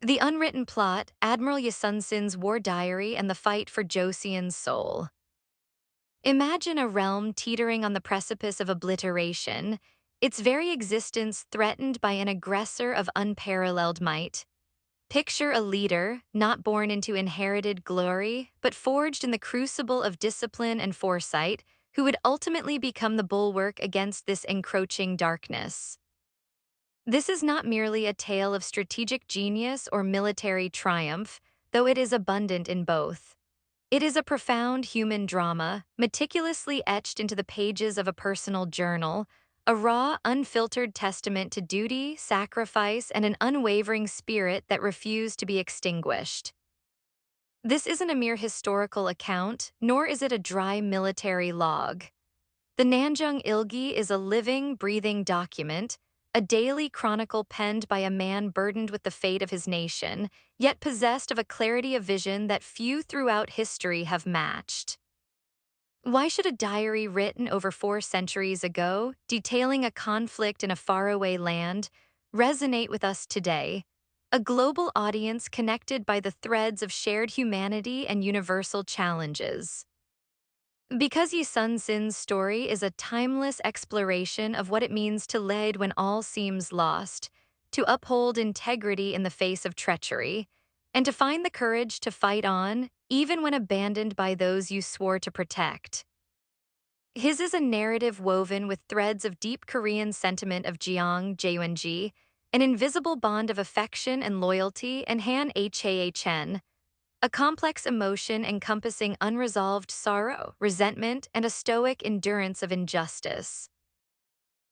The Unwritten Plot, Admiral Yi Sun-sin's War Diary and the Fight for Joseon's Soul. Imagine a realm teetering on the precipice of obliteration, its very existence threatened by an aggressor of unparalleled might. Picture a leader, not born into inherited glory, but forged in the crucible of discipline and foresight, who would ultimately become the bulwark against this encroaching darkness. This is not merely a tale of strategic genius or military triumph, though it is abundant in both. It is a profound human drama, meticulously etched into the pages of a personal journal, a raw, unfiltered testament to duty, sacrifice, and an unwavering spirit that refused to be extinguished. This isn't a mere historical account, nor is it a dry military log. The Nanjung Ilgi is a living, breathing document, a daily chronicle penned by a man burdened with the fate of his nation, yet possessed of a clarity of vision that few throughout history have matched. Why should a diary written over 4 centuries ago, detailing a conflict in a faraway land, resonate with us today? A global audience connected by the threads of shared humanity and universal challenges. Because Yi Sun-sin's story is a timeless exploration of what it means to lead when all seems lost, to uphold integrity in the face of treachery, and to find the courage to fight on, even when abandoned by those you swore to protect. His is a narrative woven with threads of deep Korean sentiment of Jeonji, an invisible bond of affection and loyalty, and Han a complex emotion encompassing unresolved sorrow, resentment, and a stoic endurance of injustice.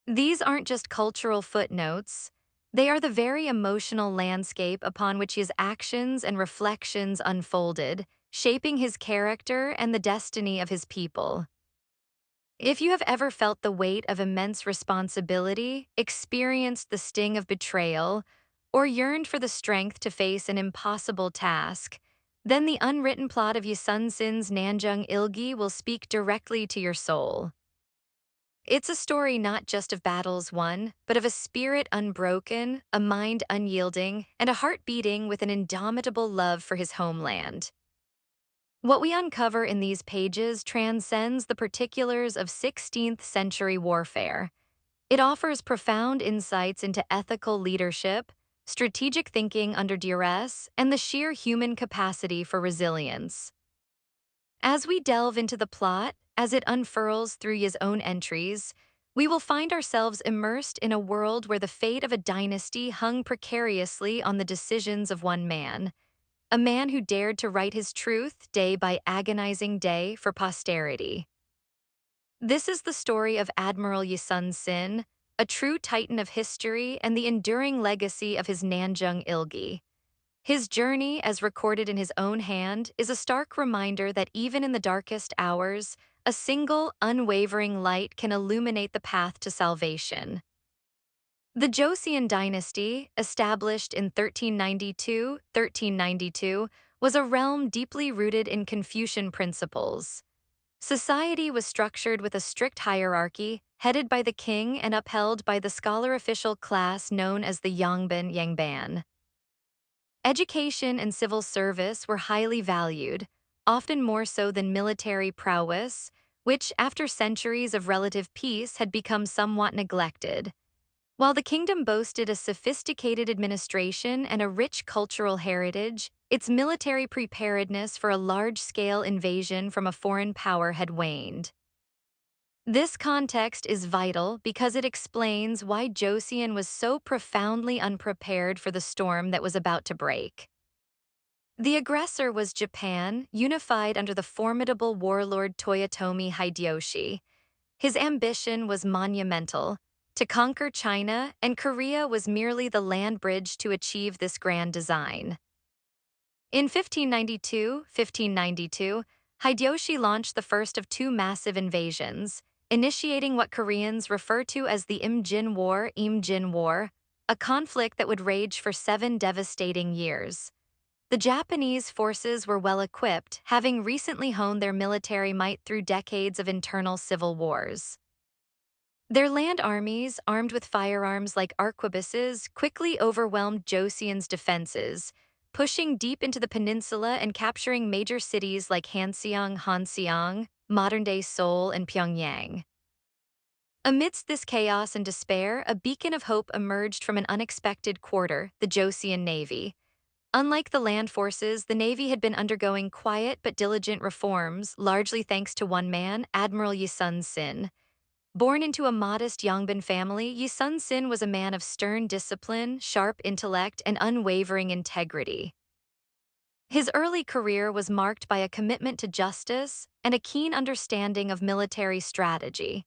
These aren't just cultural footnotes, they are the very emotional landscape upon which his actions and reflections unfolded, shaping his character and the destiny of his people. If you have ever felt the weight of immense responsibility, experienced the sting of betrayal, or yearned for the strength to face an impossible task, then the unwritten plot of Yi Sun-sin's Nanjung Ilgi will speak directly to your soul. It's a story not just of battles won, but of a spirit unbroken, a mind unyielding, and a heart beating with an indomitable love for his homeland. What we uncover in these pages transcends the particulars of 16th century warfare. It offers profound insights into ethical leadership, strategic thinking under duress, and the sheer human capacity for resilience. As we delve into the plot, as it unfurls through his own entries, we will find ourselves immersed in a world where the fate of a dynasty hung precariously on the decisions of one man, a man who dared to write his truth day by agonizing day for posterity. This is the story of Admiral Yi Sun-sin, a true titan of history and the enduring legacy of his Nanjung Ilgi. His journey, as recorded in his own hand, is a stark reminder that even in the darkest hours, a single, unwavering light can illuminate the path to salvation. The Joseon dynasty, established in 1392, was a realm deeply rooted in Confucian principles. Society was structured with a strict hierarchy, headed by the king and upheld by the scholar-official class known as the Yangban. Education and civil service were highly valued, often more so than military prowess, which, after centuries of relative peace, had become somewhat neglected. While the kingdom boasted a sophisticated administration and a rich cultural heritage, its military preparedness for a large-scale invasion from a foreign power had waned. This context is vital because it explains why Joseon was so profoundly unprepared for the storm that was about to break. The aggressor was Japan, unified under the formidable warlord Toyotomi Hideyoshi. His ambition was monumental, to conquer China, and Korea was merely the land bridge to achieve this grand design. In 1592, Hideyoshi launched the first of two massive invasions, initiating what Koreans refer to as the Imjin War, a conflict that would rage for 7 devastating years. The Japanese forces were well equipped, having recently honed their military might through decades of internal civil wars. Their land armies, armed with firearms like arquebuses, quickly overwhelmed Joseon's defenses, pushing deep into the peninsula and capturing major cities like Hanseong, modern-day Seoul, and Pyongyang. Amidst this chaos and despair, a beacon of hope emerged from an unexpected quarter, the Joseon Navy. Unlike the land forces, the Navy had been undergoing quiet but diligent reforms, largely thanks to one man, Admiral Yi Sun-sin. Born into a modest Yongbin family, Yi Sun-sin was a man of stern discipline, sharp intellect, and unwavering integrity. His early career was marked by a commitment to justice and a keen understanding of military strategy.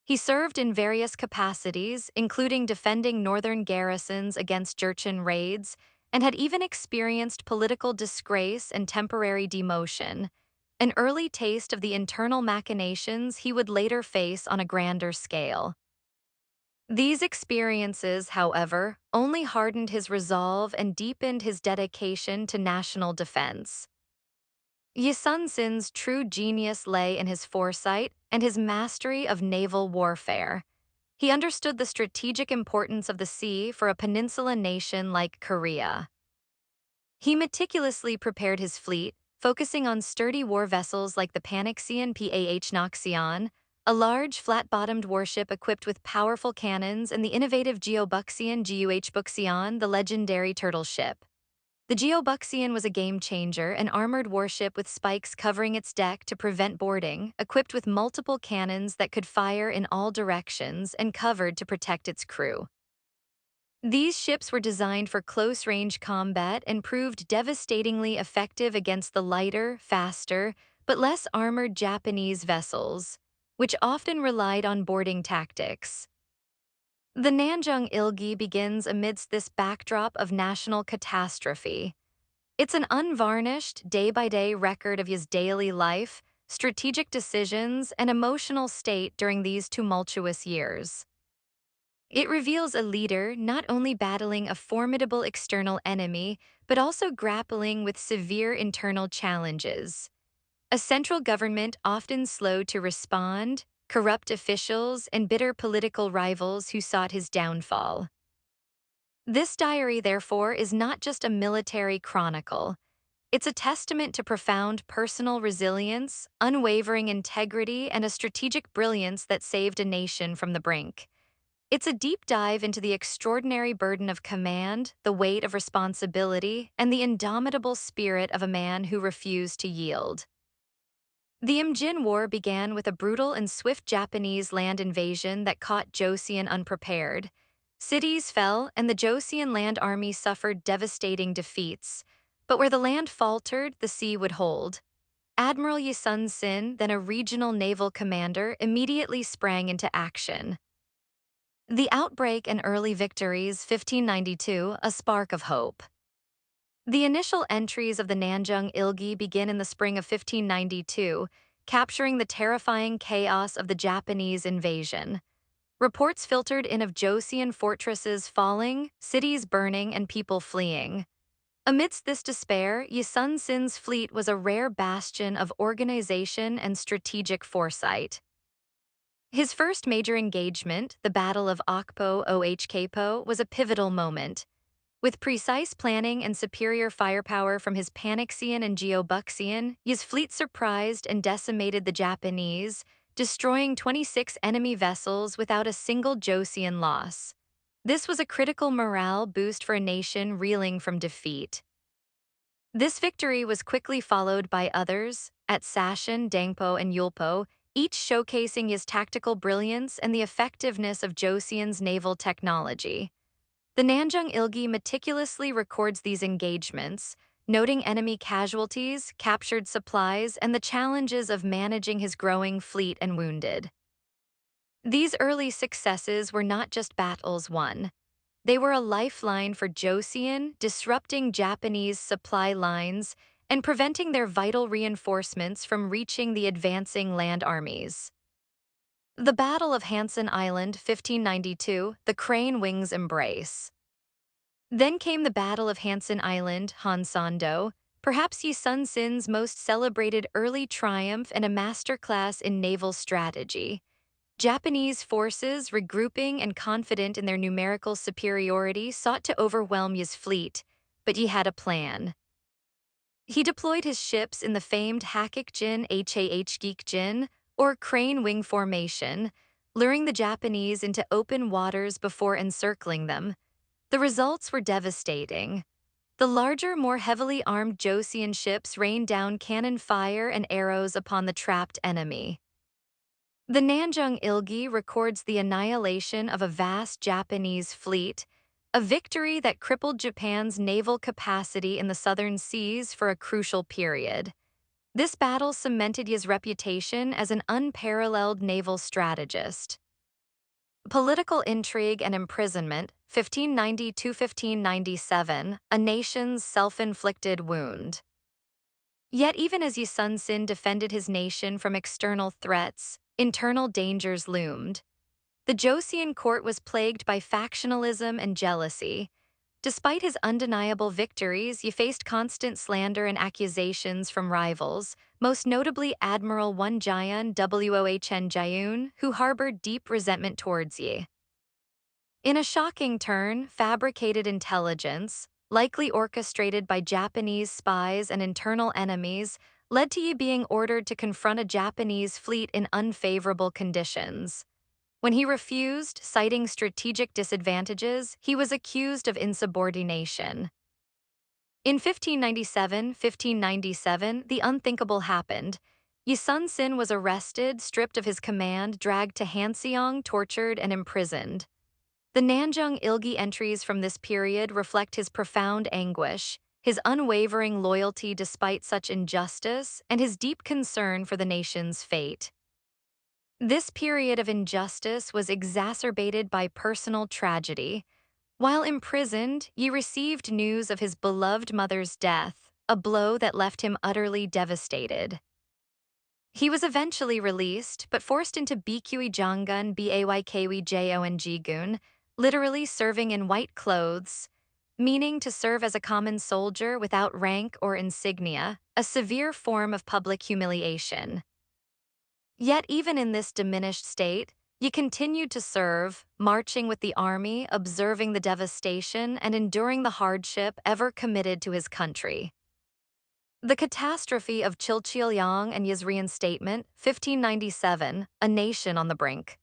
He served in various capacities, including defending northern garrisons against Jurchen raids, and had even experienced political disgrace and temporary demotion, an early taste of the internal machinations he would later face on a grander scale. These experiences, however, only hardened his resolve and deepened his dedication to national defense. Yi Sun-sin's true genius lay in his foresight and his mastery of naval warfare. He understood the strategic importance of the sea for a peninsula nation like Korea. He meticulously prepared his fleet, focusing on sturdy war vessels like the Panaxian Pah a large, flat-bottomed warship equipped with powerful cannons, and the innovative Geobuxian Buxian, the legendary turtle ship. The Geobuxian was a game-changer, an armored warship with spikes covering its deck to prevent boarding, equipped with multiple cannons that could fire in all directions and covered to protect its crew. These ships were designed for close-range combat and proved devastatingly effective against the lighter, faster, but less armored Japanese vessels, which often relied on boarding tactics. The Nanjung Ilgi begins amidst this backdrop of national catastrophe. It's an unvarnished, day-by-day record of his daily life, strategic decisions, and emotional state during these tumultuous years. It reveals a leader not only battling a formidable external enemy, but also grappling with severe internal challenges. A central government often slow to respond, corrupt officials, and bitter political rivals who sought his downfall. This diary, therefore, is not just a military chronicle. It's a testament to profound personal resilience, unwavering integrity, and a strategic brilliance that saved a nation from the brink. It's a deep dive into the extraordinary burden of command, the weight of responsibility, and the indomitable spirit of a man who refused to yield. The Imjin War began with a brutal and swift Japanese land invasion that caught Joseon unprepared. Cities fell, and the Joseon land army suffered devastating defeats. But where the land faltered, the sea would hold. Admiral Yi Sun-sin, then a regional naval commander, immediately sprang into action. The outbreak and early victories, 1592, a spark of hope. The initial entries of the Nanjung Ilgi begin in the spring of 1592, capturing the terrifying chaos of the Japanese invasion. Reports filtered in of Joseon fortresses falling, cities burning, and people fleeing. Amidst this despair, Yi Sun-sin's fleet was a rare bastion of organization and strategic foresight. His first major engagement, the Battle of Okpo, was a pivotal moment. With precise planning and superior firepower from his Panaxian and Geobuxian, Yi's fleet surprised and decimated the Japanese, destroying 26 enemy vessels without a single Joseon loss. This was a critical morale boost for a nation reeling from defeat. This victory was quickly followed by others, at Sashin, Dangpo, and Yulpo, each showcasing his tactical brilliance and the effectiveness of Joseon's naval technology. The Nanjung Ilgi meticulously records these engagements, noting enemy casualties, captured supplies, and the challenges of managing his growing fleet and wounded. These early successes were not just battles won. They were a lifeline for Joseon, disrupting Japanese supply lines and preventing their vital reinforcements from reaching the advancing land armies. The Battle of Hansan Island, 1592, the Crane Wings Embrace. Then came the Battle of Hansan Island, Hansan-do, perhaps Yi Sun-sin's most celebrated early triumph and a masterclass in naval strategy. Japanese forces, regrouping and confident in their numerical superiority, sought to overwhelm Yi's fleet, but Yi had a plan. He deployed his ships in the famed Hakik-jin, or crane wing formation, luring the Japanese into open waters before encircling them. The results were devastating. The larger, more heavily armed Joseon ships rained down cannon fire and arrows upon the trapped enemy. The Nanjung Ilgi records the annihilation of a vast Japanese fleet, a victory that crippled Japan's naval capacity in the southern seas for a crucial period. This battle cemented Yi's reputation as an unparalleled naval strategist. Political intrigue and imprisonment, 1590–1597, a nation's self-inflicted wound. Yet even as Yi Sun-sin defended his nation from external threats, internal dangers loomed. The Joseon court was plagued by factionalism and jealousy. Despite his undeniable victories, Yi faced constant slander and accusations from rivals, most notably Admiral Wohn, who harbored deep resentment towards Yi. In a shocking turn, fabricated intelligence, likely orchestrated by Japanese spies and internal enemies, led to Yi being ordered to confront a Japanese fleet in unfavorable conditions. When he refused, citing strategic disadvantages, he was accused of insubordination. In 1597, the unthinkable happened. Yi Sun-sin was arrested, stripped of his command, dragged to Hansan, tortured, and imprisoned. The Nanjung Ilgi entries from this period reflect his profound anguish, his unwavering loyalty despite such injustice, and his deep concern for the nation's fate. This period of injustice was exacerbated by personal tragedy. While imprisoned, Yi received news of his beloved mother's death, a blow that left him utterly devastated. He was eventually released, but forced into Bikui Jangun Baykwjon, literally serving in white clothes, meaning to serve as a common soldier without rank or insignia, a severe form of public humiliation. Yet even in this diminished state, Yi continued to serve, marching with the army, observing the devastation, and enduring the hardship, ever committed to his country. The catastrophe of Chilcheolyang and Yi's reinstatement, 1597, a nation on the brink.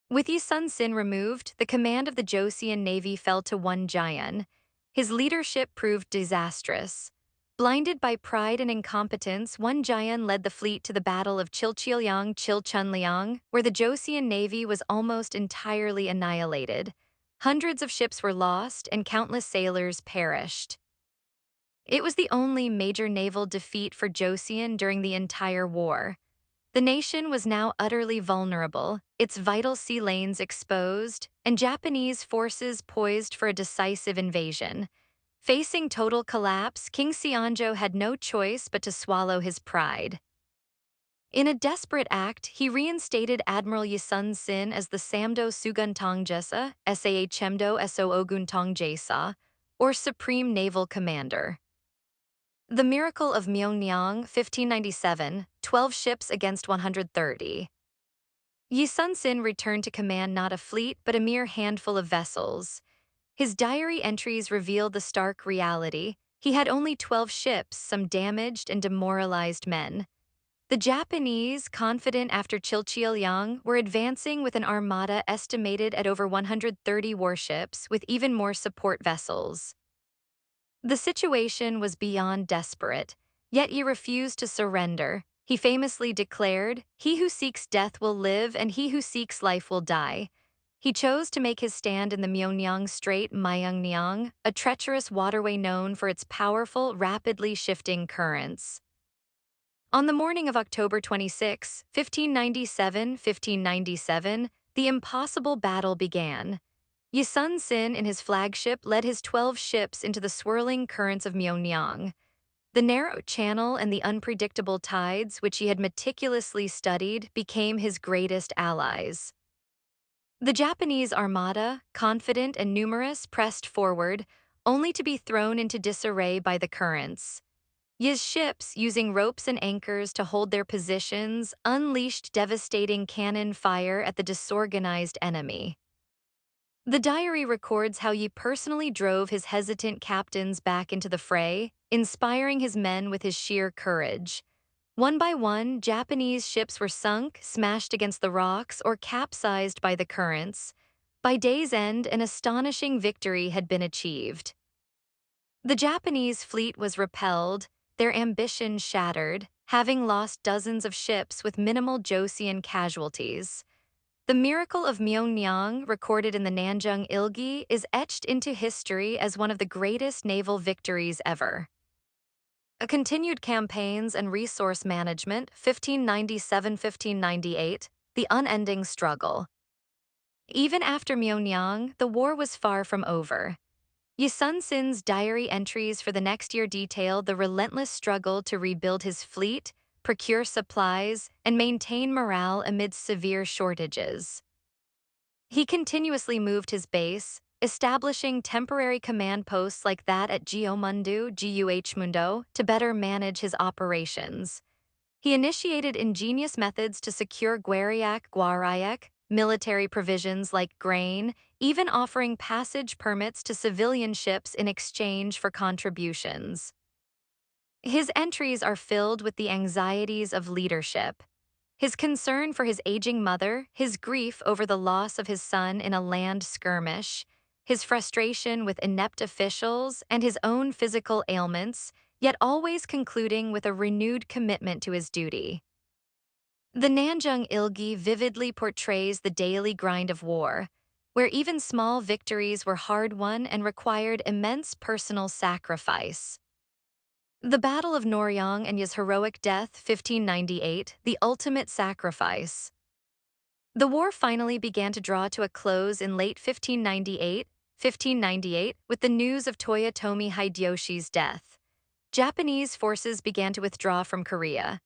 With Yi Sun-sin removed, the command of the Joseon Navy fell to Wohn. His leadership proved disastrous. Blinded by pride and incompetence, Wohn led the fleet to the Battle of Chilcheolyang, where the Joseon Navy was almost entirely annihilated. Hundreds of ships were lost and countless sailors perished. It was the only major naval defeat for Joseon during the entire war. The nation was now utterly vulnerable, its vital sea lanes exposed, and Japanese forces poised for a decisive invasion. Facing total collapse, King Seonjo had no choice but to swallow his pride. In a desperate act, he reinstated Admiral Yi Sun-sin as the Samdo Suguntongjesa, Saa Chemdo So Oguntongjesa, or Supreme Naval Commander. The Miracle of Myeongnyang, 1597, 12 ships against 130. Yi Sun-sin returned to command not a fleet but a mere handful of vessels. His diary entries revealed the stark reality. He had only 12 ships, some damaged and demoralized men. The Japanese, confident after Chilcheolyang, were advancing with an armada estimated at over 130 warships, with even more support vessels. The situation was beyond desperate, yet he refused to surrender. He famously declared, "He who seeks death will live, and he who seeks life will die." He chose to make his stand in the Myeongnyang Strait, Myeongnyang, a treacherous waterway known for its powerful, rapidly shifting currents. On the morning of October 26, 1597, the impossible battle began. Yi Sun-sin in his flagship led his 12 ships into the swirling currents of Myeongnyang. The narrow channel and the unpredictable tides, which he had meticulously studied, became his greatest allies. The Japanese armada, confident and numerous, pressed forward, only to be thrown into disarray by the currents. Yi's ships, using ropes and anchors to hold their positions, unleashed devastating cannon fire at the disorganized enemy. The diary records how Yi personally drove his hesitant captains back into the fray, inspiring his men with his sheer courage. One by one, Japanese ships were sunk, smashed against the rocks, or capsized by the currents. By day's end, an astonishing victory had been achieved. The Japanese fleet was repelled, their ambition shattered, having lost dozens of ships with minimal Joseon casualties. The Miracle of Myeongnyang, recorded in the Nanjung Ilgi, is etched into history as one of the greatest naval victories ever. A continued campaigns and resource management, 1597–1598, the unending struggle. Even after Myeongnyang, the war was far from over. Yi Sun-sin's diary entries for the next year detailed the relentless struggle to rebuild his fleet, procure supplies, and maintain morale amidst severe shortages. He continuously moved his base, establishing temporary command posts like that at Guh to better manage his operations. He initiated ingenious methods to secure Guarayak, military provisions like grain, even offering passage permits to civilian ships in exchange for contributions. His entries are filled with the anxieties of leadership. His concern for his aging mother, his grief over the loss of his son in a land skirmish, his frustration with inept officials, and his own physical ailments, yet always concluding with a renewed commitment to his duty. The Nanjung Ilgi vividly portrays the daily grind of war, where even small victories were hard-won and required immense personal sacrifice. The Battle of Noryang and Yi's heroic death, 1598, the ultimate sacrifice. The war finally began to draw to a close in late 1598, with the news of Toyotomi Hideyoshi's death. Japanese forces began to withdraw from Korea.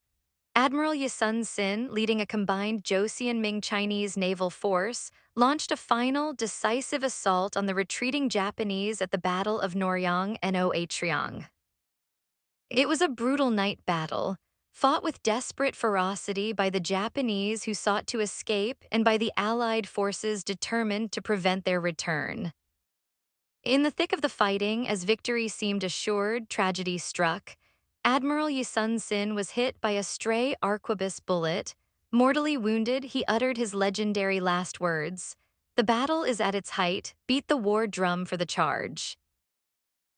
Admiral Yi Sun-sin, leading a combined Joseon-Ming Chinese naval force, launched a final, decisive assault on the retreating Japanese at the Battle of Noryang and Noryang. It was a brutal night battle, fought with desperate ferocity by the Japanese who sought to escape and by the Allied forces determined to prevent their return. In the thick of the fighting, as victory seemed assured, tragedy struck. Admiral Yi Sun-sin was hit by a stray arquebus bullet. Mortally wounded, he uttered his legendary last words: "The battle is at its height, beat the war drum for the charge.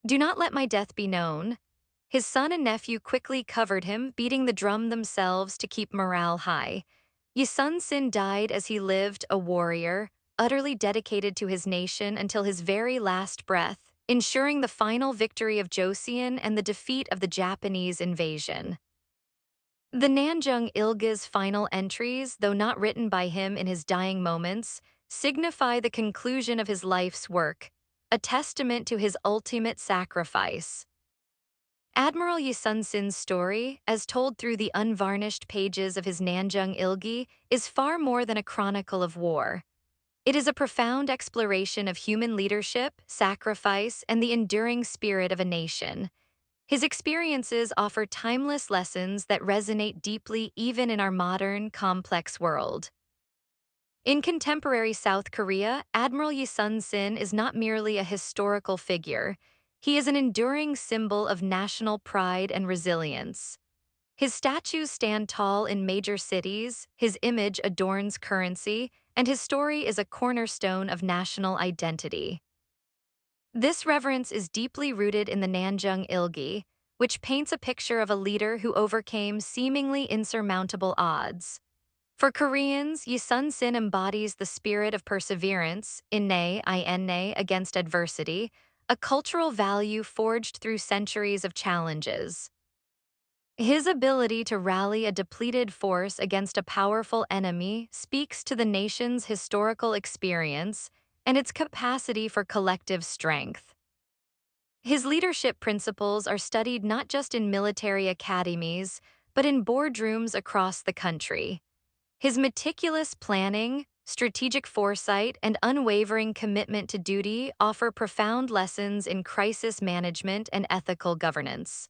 Do not let my death be known." His son and nephew quickly covered him, beating the drum themselves to keep morale high. Yi Sun-sin died as he lived, a warrior, utterly dedicated to his nation until his very last breath, ensuring the final victory of Joseon and the defeat of the Japanese invasion. The Nanjung Ilgi's final entries, though not written by him in his dying moments, signify the conclusion of his life's work, a testament to his ultimate sacrifice. Admiral Yi Sun-sin's story, as told through the unvarnished pages of his Nanjung Ilgi, is far more than a chronicle of war. It is a profound exploration of human leadership, sacrifice, and the enduring spirit of a nation. His experiences offer timeless lessons that resonate deeply even in our modern, complex world. In contemporary South Korea, Admiral Yi Sun-sin is not merely a historical figure. He is an enduring symbol of national pride and resilience. His statues stand tall in major cities, his image adorns currency, and his story is a cornerstone of national identity. This reverence is deeply rooted in the Nanjung Ilgi, which paints a picture of a leader who overcame seemingly insurmountable odds. For Koreans, Yi Sun-sin embodies the spirit of perseverance, against adversity, a cultural value forged through centuries of challenges. His ability to rally a depleted force against a powerful enemy speaks to the nation's historical experience and its capacity for collective strength. His leadership principles are studied not just in military academies, but in boardrooms across the country. His meticulous planning, strategic foresight, and unwavering commitment to duty offer profound lessons in crisis management and ethical governance.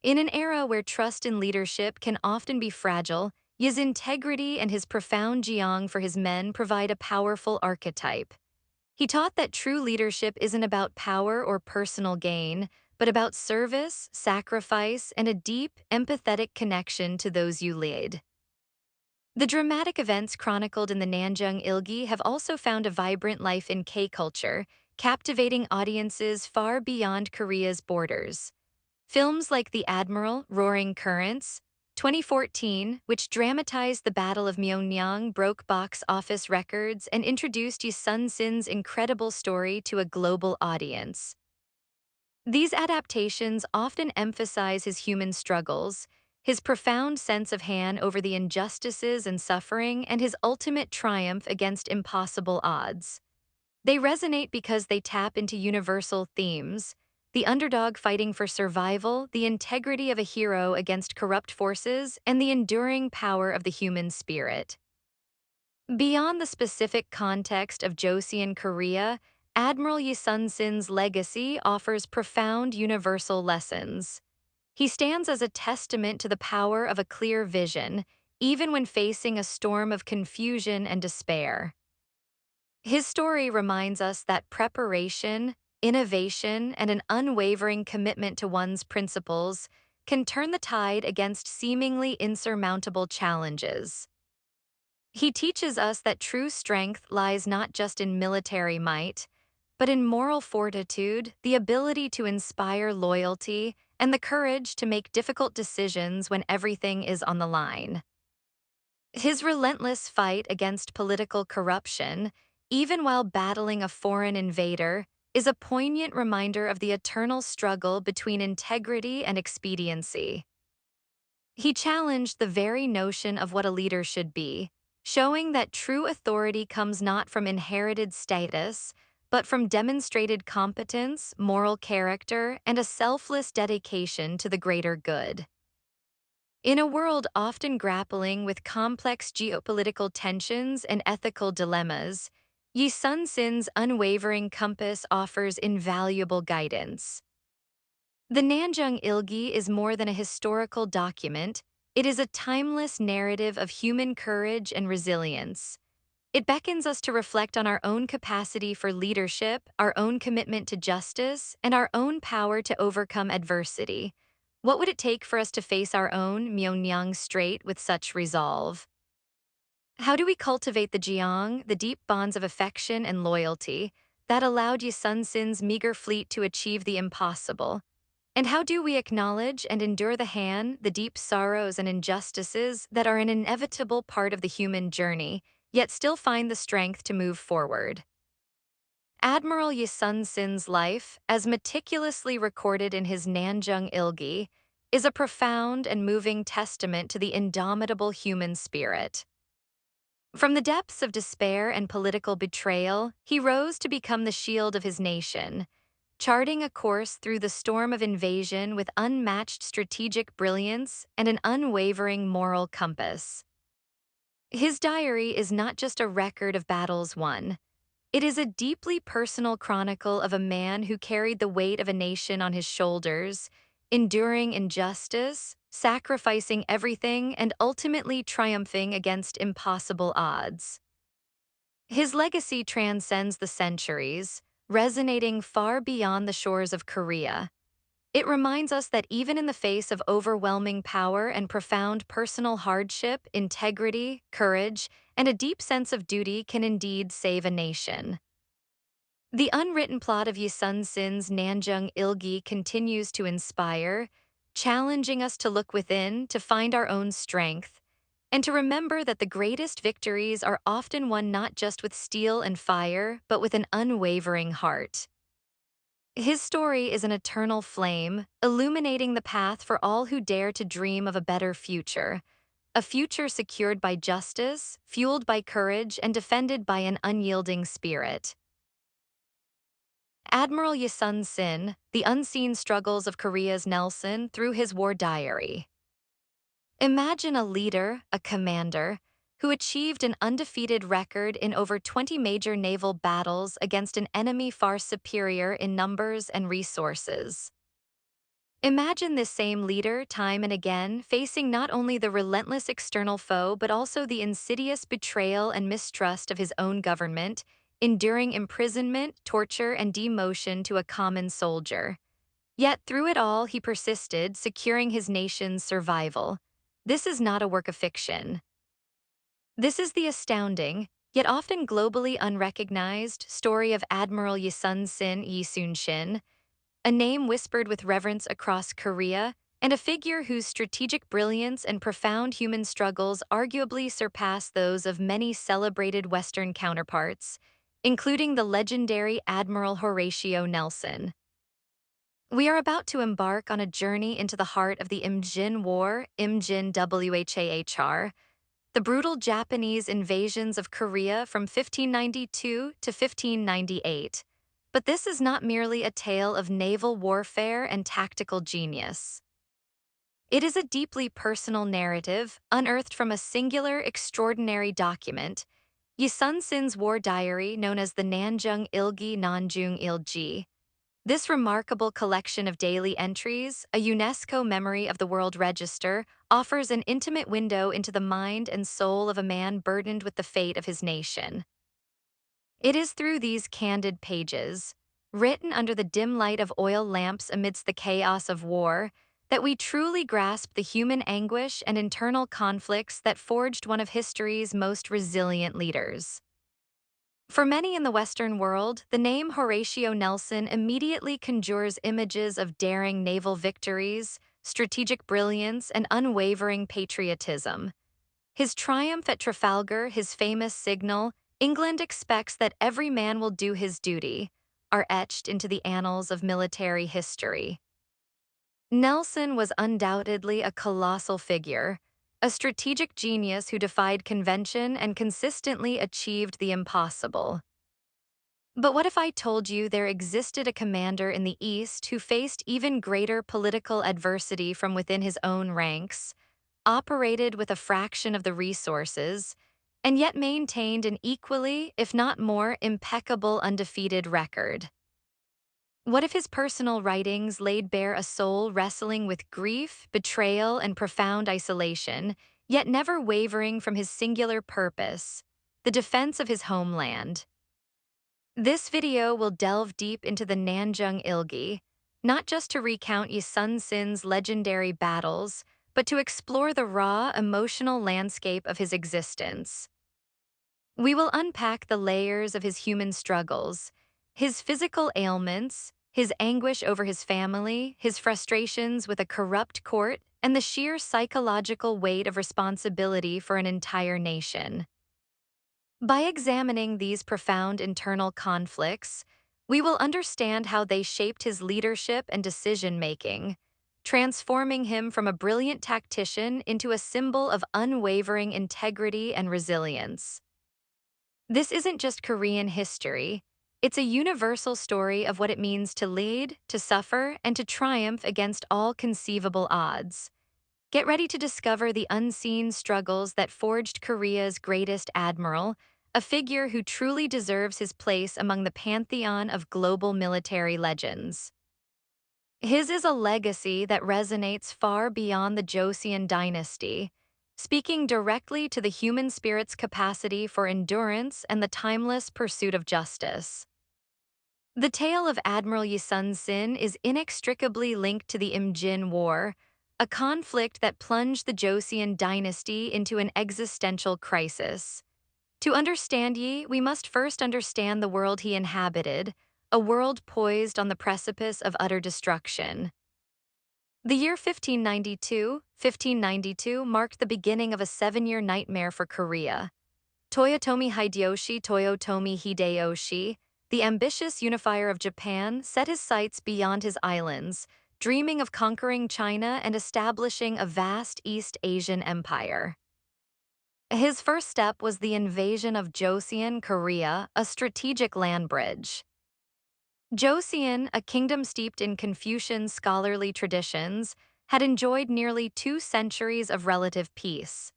In an era where trust in leadership can often be fragile, Yi's integrity and his profound jiang for his men provide a powerful archetype. He taught that true leadership isn't about power or personal gain, but about service, sacrifice, and a deep, empathetic connection to those you lead. The dramatic events chronicled in the Nanjung Ilgi have also found a vibrant life in K-culture, captivating audiences far beyond Korea's borders. Films like The Admiral, Roaring Currents, 2014, which dramatized the Battle of Myeongnyang, broke box office records and introduced Yi Sun-sin's incredible story to a global audience. These adaptations often emphasize his human struggles, his profound sense of Han over the injustices and suffering, and his ultimate triumph against impossible odds. They resonate because they tap into universal themes: the underdog fighting for survival, the integrity of a hero against corrupt forces, and the enduring power of the human spirit. Beyond the specific context of Joseon Korea, Admiral Yi Sun-sin's legacy offers profound universal lessons. He stands as a testament to the power of a clear vision, even when facing a storm of confusion and despair. His story reminds us that preparation, innovation, and an unwavering commitment to one's principles can turn the tide against seemingly insurmountable challenges. He teaches us that true strength lies not just in military might, but in moral fortitude, the ability to inspire loyalty, and the courage to make difficult decisions when everything is on the line. His relentless fight against political corruption, even while battling a foreign invader, is a poignant reminder of the eternal struggle between integrity and expediency. He challenged the very notion of what a leader should be, showing that true authority comes not from inherited status, but from demonstrated competence, moral character, and a selfless dedication to the greater good. In a world often grappling with complex geopolitical tensions and ethical dilemmas, Yi Sun-sin's unwavering compass offers invaluable guidance. The Nanjung Ilgi is more than a historical document, it is a timeless narrative of human courage and resilience. It beckons us to reflect on our own capacity for leadership, our own commitment to justice, and our own power to overcome adversity. What would it take for us to face our own Myeongnyang strait with such resolve? How do we cultivate the jiang, the deep bonds of affection and loyalty, that allowed Yi Sun-sin's meager fleet to achieve the impossible? And how do we acknowledge and endure the Han, the deep sorrows and injustices that are an inevitable part of the human journey, yet still find the strength to move forward? Admiral Yi Sun-sin's life, as meticulously recorded in his Nanjung Ilgi, is a profound and moving testament to the indomitable human spirit. From the depths of despair and political betrayal, he rose to become the shield of his nation, charting a course through the storm of invasion with unmatched strategic brilliance and an unwavering moral compass. His diary is not just a record of battles won. It is a deeply personal chronicle of a man who carried the weight of a nation on his shoulders, enduring injustice, sacrificing everything, and ultimately triumphing against impossible odds. His legacy transcends the centuries, resonating far beyond the shores of Korea. It reminds us that even in the face of overwhelming power and profound personal hardship, integrity, courage, and a deep sense of duty can indeed save a nation. The unwritten plot of Yi Sun-sin's Nanjung Ilgi continues to inspire, challenging us to look within to find our own strength, and to remember that the greatest victories are often won not just with steel and fire, but with an unwavering heart. His story is an eternal flame, illuminating the path for all who dare to dream of a better future, a future secured by justice, fueled by courage, and defended by an unyielding spirit. Admiral Yi Sun-sin, The Unseen Struggles of Korea's Nelson through his war diary. Imagine a leader, a commander, who achieved an undefeated record in over 20 major naval battles against an enemy far superior in numbers and resources. Imagine this same leader time and again facing not only the relentless external foe but also the insidious betrayal and mistrust of his own government, enduring imprisonment, torture, and demotion to a common soldier. Yet through it all, he persisted, securing his nation's survival. This is not a work of fiction. This is the astounding, yet often globally unrecognized, story of Admiral Yi Sun-sin, a name whispered with reverence across Korea, and a figure whose strategic brilliance and profound human struggles arguably surpass those of many celebrated Western counterparts, including the legendary Admiral Horatio Nelson. We are about to embark on a journey into the heart of the Imjin War, Imjin Whahr, the brutal Japanese invasions of Korea from 1592 to 1598. But this is not merely a tale of naval warfare and tactical genius. It is a deeply personal narrative, unearthed from a singular, extraordinary document, Yi Sun-sin's war diary known as the Nanjung Ilgi. This remarkable collection of daily entries, a UNESCO Memory of the World Register, offers an intimate window into the mind and soul of a man burdened with the fate of his nation. It is through these candid pages, written under the dim light of oil lamps amidst the chaos of war, that we truly grasp the human anguish and internal conflicts that forged one of history's most resilient leaders. For many in the Western world, the name Horatio Nelson immediately conjures images of daring naval victories, strategic brilliance, and unwavering patriotism. His triumph at Trafalgar, his famous signal, "England expects that every man will do his duty," are etched into the annals of military history. Nelson was undoubtedly a colossal figure, a strategic genius who defied convention and consistently achieved the impossible. But what if I told you there existed a commander in the East who faced even greater political adversity from within his own ranks, operated with a fraction of the resources, and yet maintained an equally, if not more, impeccable undefeated record? What if his personal writings laid bare a soul wrestling with grief, betrayal, and profound isolation, yet never wavering from his singular purpose, the defense of his homeland? This video will delve deep into the Nanjung Ilgi, not just to recount Yi Sun-sin's legendary battles, but to explore the raw, emotional landscape of his existence. We will unpack the layers of his human struggles, his physical ailments, his anguish over his family, his frustrations with a corrupt court, and the sheer psychological weight of responsibility for an entire nation. By examining these profound internal conflicts, we will understand how they shaped his leadership and decision-making, transforming him from a brilliant tactician into a symbol of unwavering integrity and resilience. This isn't just Korean history, it's a universal story of what it means to lead, to suffer, and to triumph against all conceivable odds. Get ready to discover the unseen struggles that forged Korea's greatest admiral, a figure who truly deserves his place among the pantheon of global military legends. His is a legacy that resonates far beyond the Joseon dynasty, speaking directly to the human spirit's capacity for endurance and the timeless pursuit of justice. The tale of Admiral Yi Sun-sin is inextricably linked to the Imjin War, a conflict that plunged the Joseon dynasty into an existential crisis. To understand Yi, we must first understand the world he inhabited, a world poised on the precipice of utter destruction. The year 1592 marked the beginning of a seven-year nightmare for Korea. Toyotomi Hideyoshi, the ambitious unifier of Japan, set his sights beyond his islands, dreaming of conquering China and establishing a vast East Asian empire. His first step was the invasion of Joseon, Korea, a strategic land bridge. Joseon, a kingdom steeped in Confucian scholarly traditions, had enjoyed nearly 2 centuries of relative peace.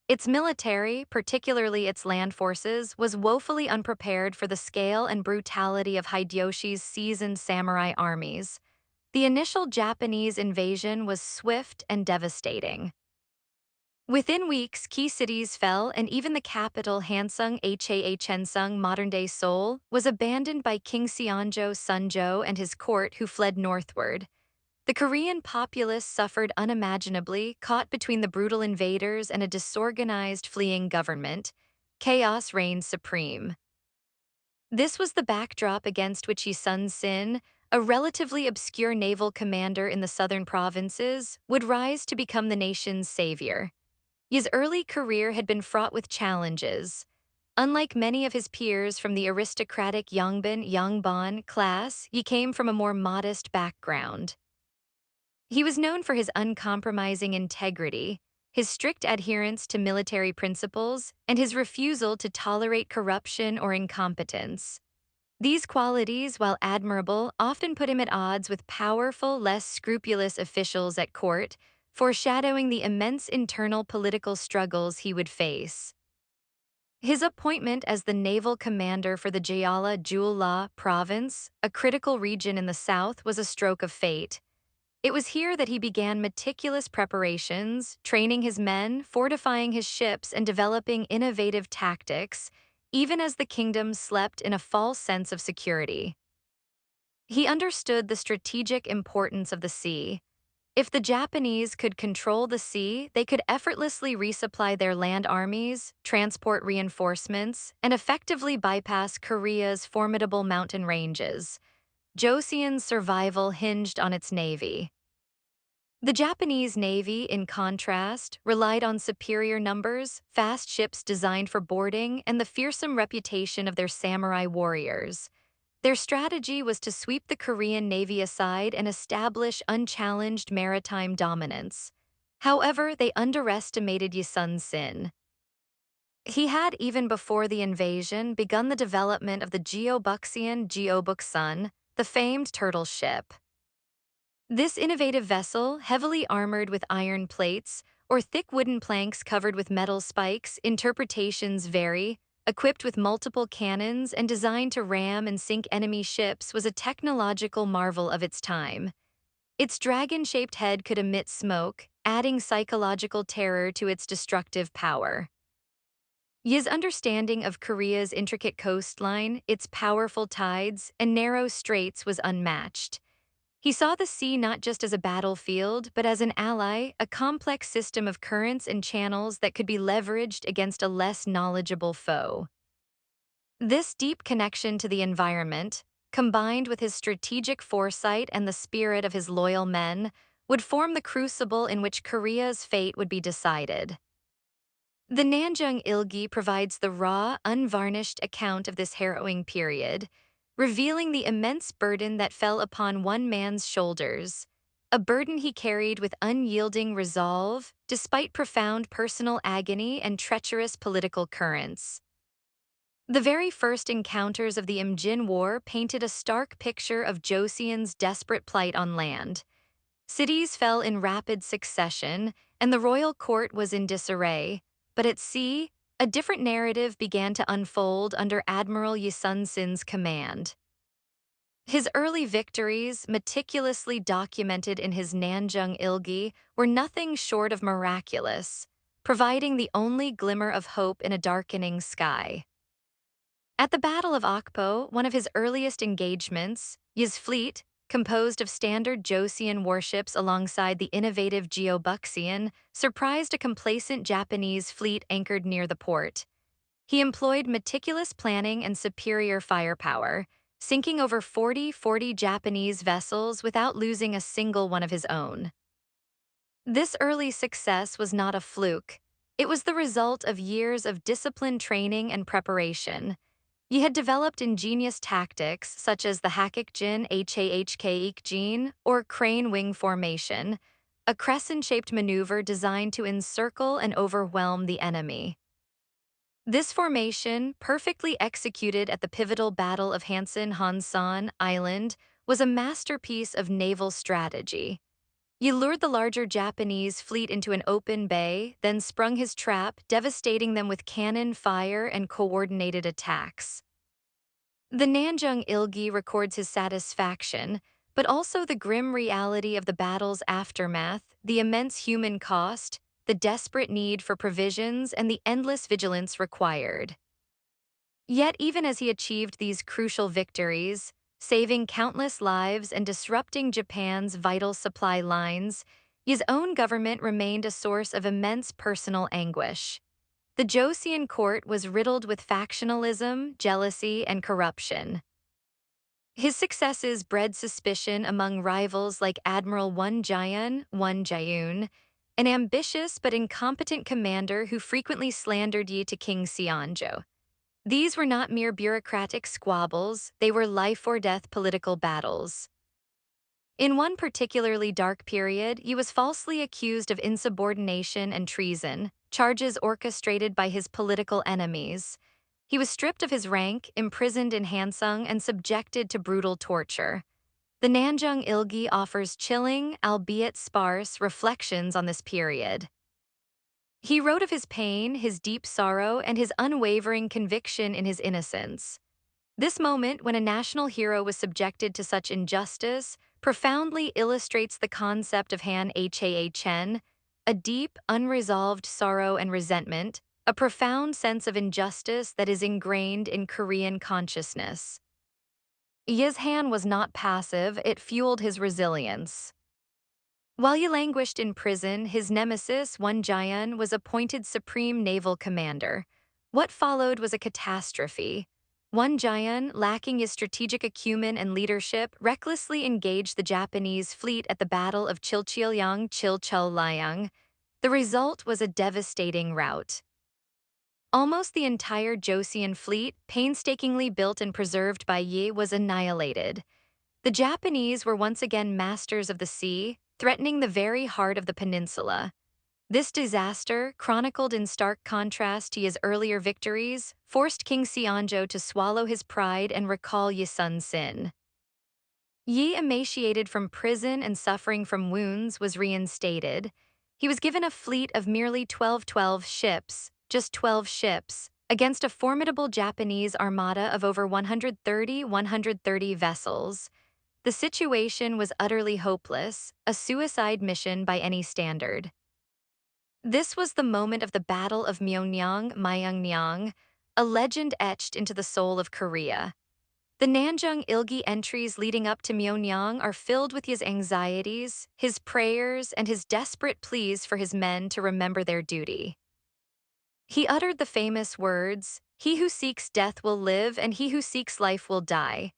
Its military, particularly its land forces, was woefully unprepared for the scale and brutality of Hideyoshi's seasoned samurai armies. The initial Japanese invasion was swift and devastating. Within weeks, key cities fell, and even the capital, Hansung, modern-day Seoul, was abandoned by King Seonjo Sunjo and his court, who fled northward. The Korean populace suffered unimaginably, caught between the brutal invaders and a disorganized, fleeing government. Chaos reigned supreme. This was the backdrop against which Yi Sun-sin, a relatively obscure naval commander in the southern provinces, would rise to become the nation's savior. Yi's early career had been fraught with challenges. Unlike many of his peers from the aristocratic Yongbin class, Yi came from a more modest background. He was known for his uncompromising integrity, his strict adherence to military principles, and his refusal to tolerate corruption or incompetence. These qualities, while admirable, often put him at odds with powerful, less scrupulous officials at court, foreshadowing the immense internal political struggles he would face. His appointment as the naval commander for the Jeolla province, a critical region in the south, was a stroke of fate. It was here that he began meticulous preparations, training his men, fortifying his ships, and developing innovative tactics, even as the kingdom slept in a false sense of security. He understood the strategic importance of the sea. If the Japanese could control the sea, they could effortlessly resupply their land armies, transport reinforcements, and effectively bypass Korea's formidable mountain ranges. Joseon's survival hinged on its navy. The Japanese Navy, in contrast, relied on superior numbers, fast ships designed for boarding, and the fearsome reputation of their samurai warriors. Their strategy was to sweep the Korean Navy aside and establish unchallenged maritime dominance. However, they underestimated Yi Sun-sin. He had, even before the invasion, begun the development of the Geobuksan, the famed turtle ship. This innovative vessel, heavily armored with iron plates or thick wooden planks covered with metal spikes, interpretations vary, equipped with multiple cannons and designed to ram and sink enemy ships, was a technological marvel of its time. Its dragon-shaped head could emit smoke, adding psychological terror to its destructive power. Yi's understanding of Korea's intricate coastline, its powerful tides, and narrow straits was unmatched. He saw the sea not just as a battlefield, but as an ally, a complex system of currents and channels that could be leveraged against a less knowledgeable foe. This deep connection to the environment, combined with his strategic foresight and the spirit of his loyal men, would form the crucible in which Korea's fate would be decided. The Nanjung Ilgi provides the raw, unvarnished account of this harrowing period, revealing the immense burden that fell upon one man's shoulders, a burden he carried with unyielding resolve, despite profound personal agony and treacherous political currents. The very first encounters of the Imjin War painted a stark picture of Joseon's desperate plight on land. Cities fell in rapid succession, and the royal court was in disarray. But at sea, a different narrative began to unfold under Admiral Yi Sun-sin's command. His early victories, meticulously documented in his Nanjung Ilgi, were nothing short of miraculous, providing the only glimmer of hope in a darkening sky. At the Battle of Okpo, one of his earliest engagements, Yi's fleet, composed of standard Joseon warships alongside the innovative Geobuksan, surprised a complacent Japanese fleet anchored near the port. He employed meticulous planning and superior firepower, sinking over 40 Japanese vessels without losing a single one of his own. This early success was not a fluke. It was the result of years of disciplined training and preparation. He had developed ingenious tactics such as the Hakikjin or crane wing formation, a crescent-shaped maneuver designed to encircle and overwhelm the enemy. This formation, perfectly executed at the pivotal Battle of Hansan Island, was a masterpiece of naval strategy. He lured the larger Japanese fleet into an open bay, then sprung his trap, devastating them with cannon fire and coordinated attacks. The Nanjung Ilgi records his satisfaction, but also the grim reality of the battle's aftermath, the immense human cost, the desperate need for provisions, and the endless vigilance required. Yet, even as he achieved these crucial victories, saving countless lives and disrupting Japan's vital supply lines, his own government remained a source of immense personal anguish. The Joseon court was riddled with factionalism, jealousy, and corruption. His successes bred suspicion among rivals like Admiral Won Jaeun, an ambitious but incompetent commander who frequently slandered Yi to King Seonjo. These were not mere bureaucratic squabbles, they were life-or-death political battles. In one particularly dark period, he was falsely accused of insubordination and treason, charges orchestrated by his political enemies. He was stripped of his rank, imprisoned in Hansan, and subjected to brutal torture. The Nanjung Ilgi offers chilling, albeit sparse, reflections on this period. He wrote of his pain, his deep sorrow, and his unwavering conviction in his innocence. This moment, when a national hero was subjected to such injustice, profoundly illustrates the concept of Han Chen, a deep, unresolved sorrow and resentment, a profound sense of injustice that is ingrained in Korean consciousness. Yi's Han was not passive, it fueled his resilience. While he languished in prison, his nemesis, Won Jaeun, was appointed supreme naval commander. What followed was a catastrophe. Won Jaeun, lacking his strategic acumen and leadership, recklessly engaged the Japanese fleet at the Battle of Chilcheolyang. The result was a devastating rout. Almost the entire Joseon fleet, painstakingly built and preserved by Yi, was annihilated. The Japanese were once again masters of the sea, threatening the very heart of the peninsula. This disaster, chronicled in stark contrast to his earlier victories, forced King Seonjo to swallow his pride and recall Yi Sun-sin. Yi, emaciated from prison and suffering from wounds, was reinstated. He was given a fleet of merely 12 ships, just 12 ships, against a formidable Japanese armada of over 130 vessels. The situation was utterly hopeless, a suicide mission by any standard. This was the moment of the Battle of Myeongnyang, a legend etched into the soul of Korea. The Nanjung Ilgi entries leading up to Myeongnyang are filled with his anxieties, his prayers, and his desperate pleas for his men to remember their duty. He uttered the famous words, "He who seeks death will live, and he who seeks life will die."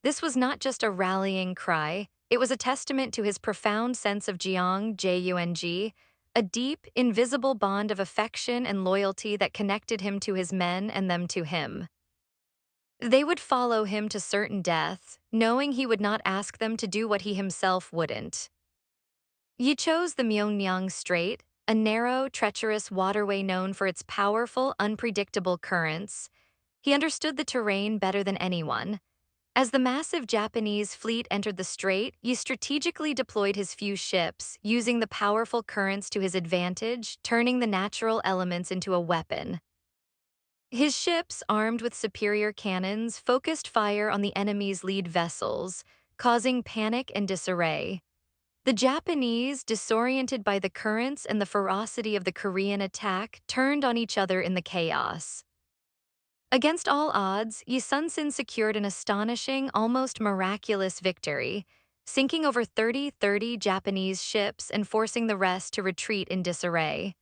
This was not just a rallying cry, it was a testament to his profound sense of Jeong, a deep, invisible bond of affection and loyalty that connected him to his men and them to him. They would follow him to certain death, knowing he would not ask them to do what he himself wouldn't. Yi chose the Myeongnyang Strait, a narrow, treacherous waterway known for its powerful, unpredictable currents. He understood the terrain better than anyone. As the massive Japanese fleet entered the strait, Yi strategically deployed his few ships, using the powerful currents to his advantage, turning the natural elements into a weapon. His ships, armed with superior cannons, focused fire on the enemy's lead vessels, causing panic and disarray. The Japanese, disoriented by the currents and the ferocity of the Korean attack, turned on each other in the chaos. Against all odds, Yi Sun-sin secured an astonishing, almost miraculous victory, sinking over 30 Japanese ships and forcing the rest to retreat in disarray.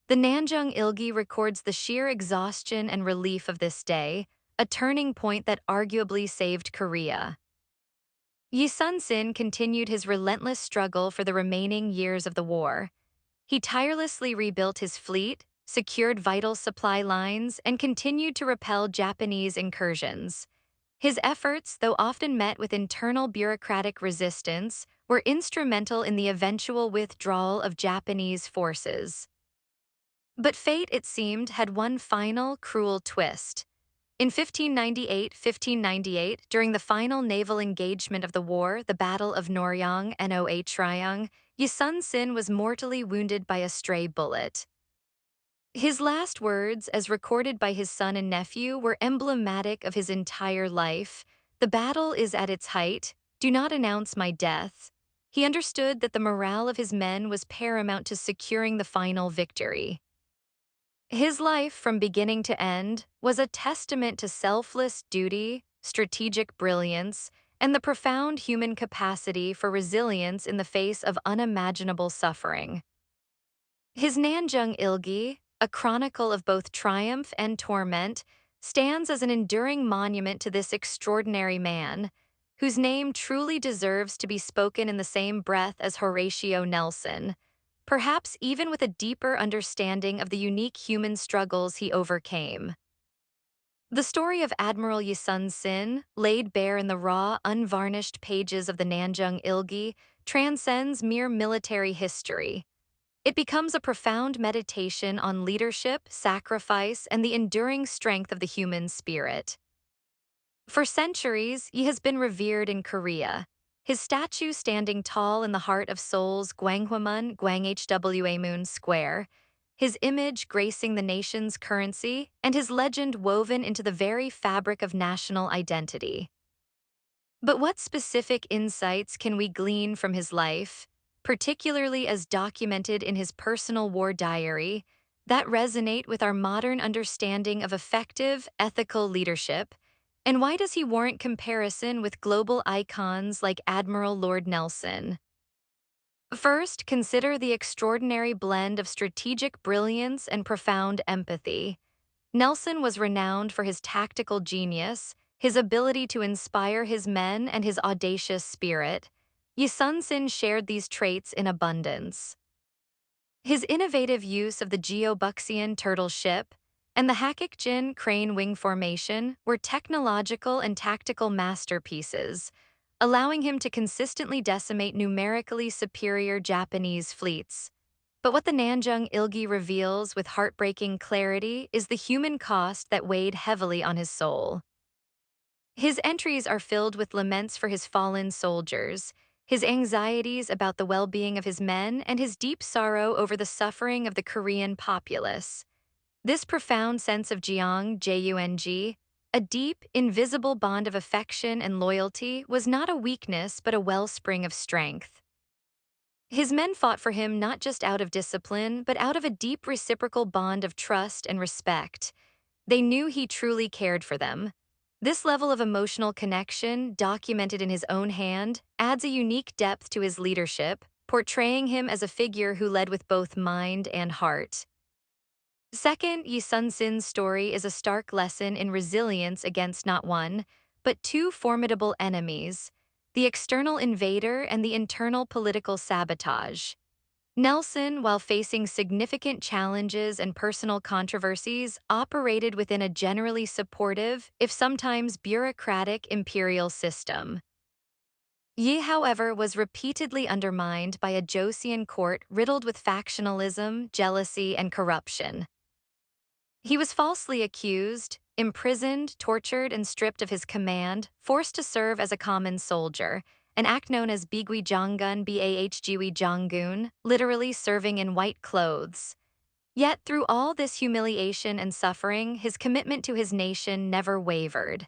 The Nanjung Ilgi records the sheer exhaustion and relief of this day, a turning point that arguably saved Korea. Yi Sun-sin continued his relentless struggle for the remaining years of the war. He tirelessly rebuilt his fleet, secured vital supply lines, and continued to repel Japanese incursions. His efforts, though often met with internal bureaucratic resistance, were instrumental in the eventual withdrawal of Japanese forces. But fate, it seemed, had one final, cruel twist. In 1598, during the final naval engagement of the war, the Battle of Noryang, Yi Sun-sin was mortally wounded by a stray bullet. His last words, as recorded by his son and nephew, were emblematic of his entire life. "The battle is at its height. "Do not announce my death." He understood that the morale of his men was paramount to securing the final victory. His life, from beginning to end, was a testament to selfless duty, strategic brilliance, and the profound human capacity for resilience in the face of unimaginable suffering. His Nanjung Ilgi, a chronicle of both triumph and torment, stands as an enduring monument to this extraordinary man, whose name truly deserves to be spoken in the same breath as Horatio Nelson, perhaps even with a deeper understanding of the unique human struggles he overcame. The story of Admiral Yi Sun-sin, laid bare in the raw, unvarnished pages of the Nanjung Ilgi, transcends mere military history. It becomes a profound meditation on leadership, sacrifice, and the enduring strength of the human spirit. For centuries, he has been revered in Korea, his statue standing tall in the heart of Seoul's Gwanghwamun Gwanghwamun Square, his image gracing the nation's currency, and his legend woven into the very fabric of national identity. But what specific insights can we glean from his life, particularly as documented in his personal war diary, that resonate with our modern understanding of effective, ethical leadership? And why does he warrant comparison with global icons like Admiral Lord Nelson? First, consider the extraordinary blend of strategic brilliance and profound empathy. Nelson was renowned for his tactical genius, his ability to inspire his men, and his audacious spirit. Yi Sun-sin shared these traits in abundance. His innovative use of the Geobuxian turtle ship and the Hakikjin crane wing formation were technological and tactical masterpieces, allowing him to consistently decimate numerically superior Japanese fleets. But what the Nanjung Ilgi reveals with heartbreaking clarity is the human cost that weighed heavily on his soul. His entries are filled with laments for his fallen soldiers, his anxieties about the well-being of his men, and his deep sorrow over the suffering of the Korean populace. This profound sense of Jung, a deep, invisible bond of affection and loyalty, was not a weakness but a wellspring of strength. His men fought for him not just out of discipline, but out of a deep reciprocal bond of trust and respect. They knew he truly cared for them. This level of emotional connection, documented in his own hand, adds a unique depth to his leadership, portraying him as a figure who led with both mind and heart. Second, Yi Sun-sin's story is a stark lesson in resilience against not one, but two formidable enemies, the external invader and the internal political sabotage. Nelson, while facing significant challenges and personal controversies, operated within a generally supportive, if sometimes bureaucratic, imperial system. Yi, however, was repeatedly undermined by a Joseon court riddled with factionalism, jealousy, and corruption. He was falsely accused, imprisoned, tortured, and stripped of his command, forced to serve as a common soldier, an act known as Bigwi Jonggun Bahgwi Jonggun, literally serving in white clothes. Yet through all this humiliation and suffering, his commitment to his nation never wavered.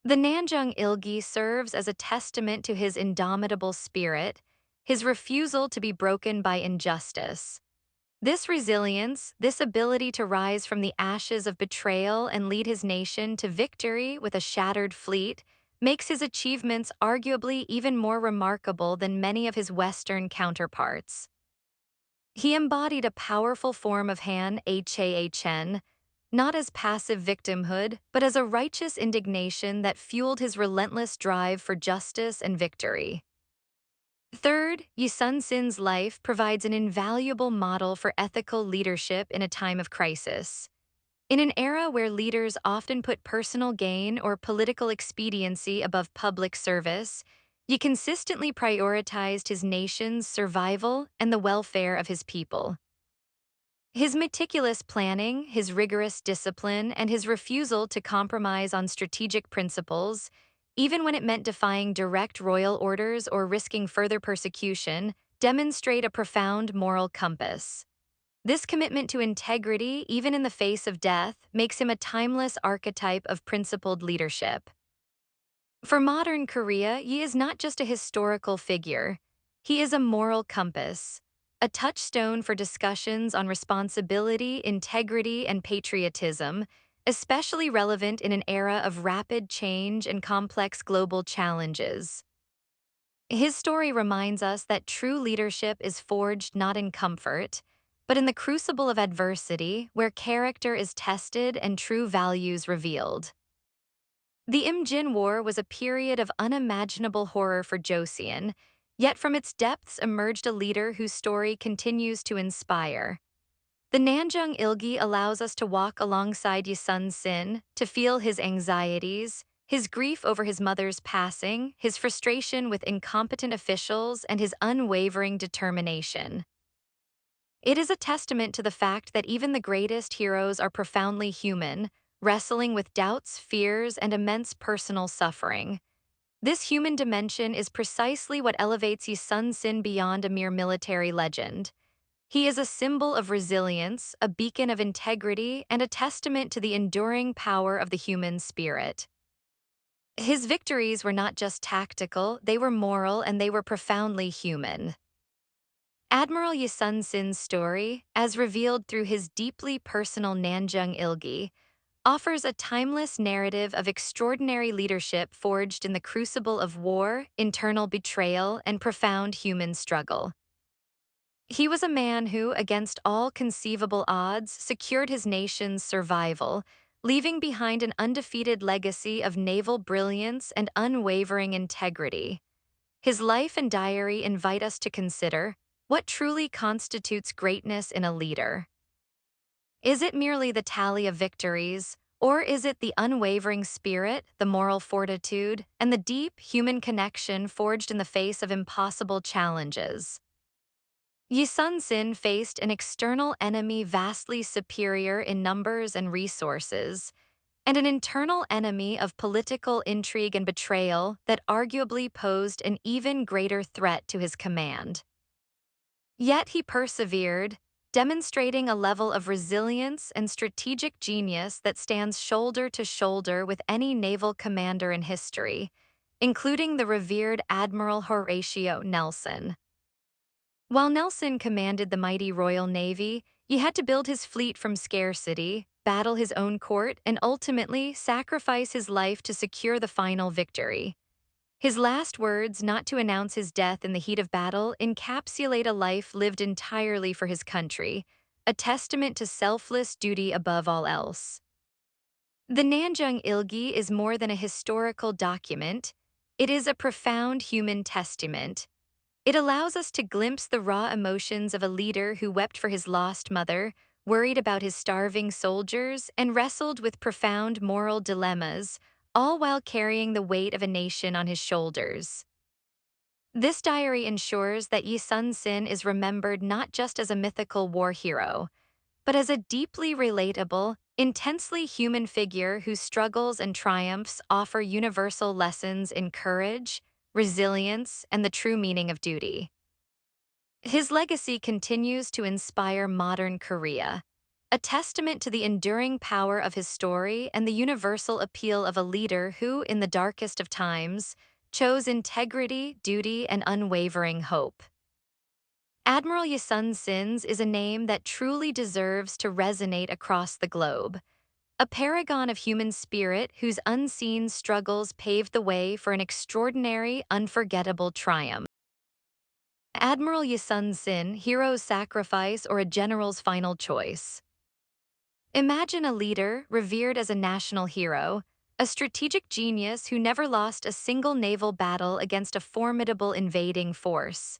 The Nanjung Ilgi serves as a testament to his indomitable spirit, his refusal to be broken by injustice. This resilience, this ability to rise from the ashes of betrayal and lead his nation to victory with a shattered fleet, makes his achievements arguably even more remarkable than many of his Western counterparts. He embodied a powerful form of Han, not as passive victimhood, but as a righteous indignation that fueled his relentless drive for justice and victory. Third, Yi Sun-sin's life provides an invaluable model for ethical leadership in a time of crisis. In an era where leaders often put personal gain or political expediency above public service, Yi consistently prioritized his nation's survival and the welfare of his people. His meticulous planning, his rigorous discipline, and his refusal to compromise on strategic principles, even when it meant defying direct royal orders or risking further persecution, demonstrate a profound moral compass. This commitment to integrity, even in the face of death, makes him a timeless archetype of principled leadership. For modern Korea, Yi is not just a historical figure. He is a moral compass, a touchstone for discussions on responsibility, integrity, and patriotism, especially relevant in an era of rapid change and complex global challenges. His story reminds us that true leadership is forged not in comfort, but in the crucible of adversity, where character is tested and true values revealed. The Imjin War was a period of unimaginable horror for Joseon, yet from its depths emerged a leader whose story continues to inspire. The Nanjung Ilgi allows us to walk alongside Yi Sun-sin, to feel his anxieties, his grief over his mother's passing, his frustration with incompetent officials, and his unwavering determination. It is a testament to the fact that even the greatest heroes are profoundly human, wrestling with doubts, fears, and immense personal suffering. This human dimension is precisely what elevates Yi Sun-sin beyond a mere military legend. He is a symbol of resilience, a beacon of integrity, and a testament to the enduring power of the human spirit. His victories were not just tactical, they were moral and they were profoundly human. Admiral Yi Sun-sin's story, as revealed through his deeply personal Nanjung Ilgi, offers a timeless narrative of extraordinary leadership forged in the crucible of war, internal betrayal, and profound human struggle. He was a man who, against all conceivable odds, secured his nation's survival, leaving behind an undefeated legacy of naval brilliance and unwavering integrity. His life and diary invite us to consider what truly constitutes greatness in a leader. Is it merely the tally of victories, or is it the unwavering spirit, the moral fortitude, and the deep human connection forged in the face of impossible challenges? Yi Sun-sin faced an external enemy vastly superior in numbers and resources, and an internal enemy of political intrigue and betrayal that arguably posed an even greater threat to his command. Yet he persevered, demonstrating a level of resilience and strategic genius that stands shoulder to shoulder with any naval commander in history, including the revered Admiral Horatio Nelson. While Nelson commanded the mighty Royal Navy, he had to build his fleet from scarcity, battle his own court, and ultimately sacrifice his life to secure the final victory. His last words, not to announce his death in the heat of battle, encapsulate a life lived entirely for his country, a testament to selfless duty above all else. The Nanjung Ilgi is more than a historical document, it is a profound human testament. It allows us to glimpse the raw emotions of a leader who wept for his lost mother, worried about his starving soldiers, and wrestled with profound moral dilemmas, all while carrying the weight of a nation on his shoulders. This diary ensures that Yi Sun-sin is remembered not just as a mythical war hero, but as a deeply relatable, intensely human figure whose struggles and triumphs offer universal lessons in courage, resilience, and the true meaning of duty. His legacy continues to inspire modern Korea, a testament to the enduring power of his story and the universal appeal of a leader who, in the darkest of times, chose integrity, duty, and unwavering hope. Admiral Yi Sun-sin's is a name that truly deserves to resonate across the globe, a paragon of human spirit whose unseen struggles paved the way for an extraordinary, unforgettable triumph. Admiral Yi Sun-sin, hero's sacrifice or a general's final choice. Imagine a leader revered as a national hero, a strategic genius who never lost a single naval battle against a formidable invading force.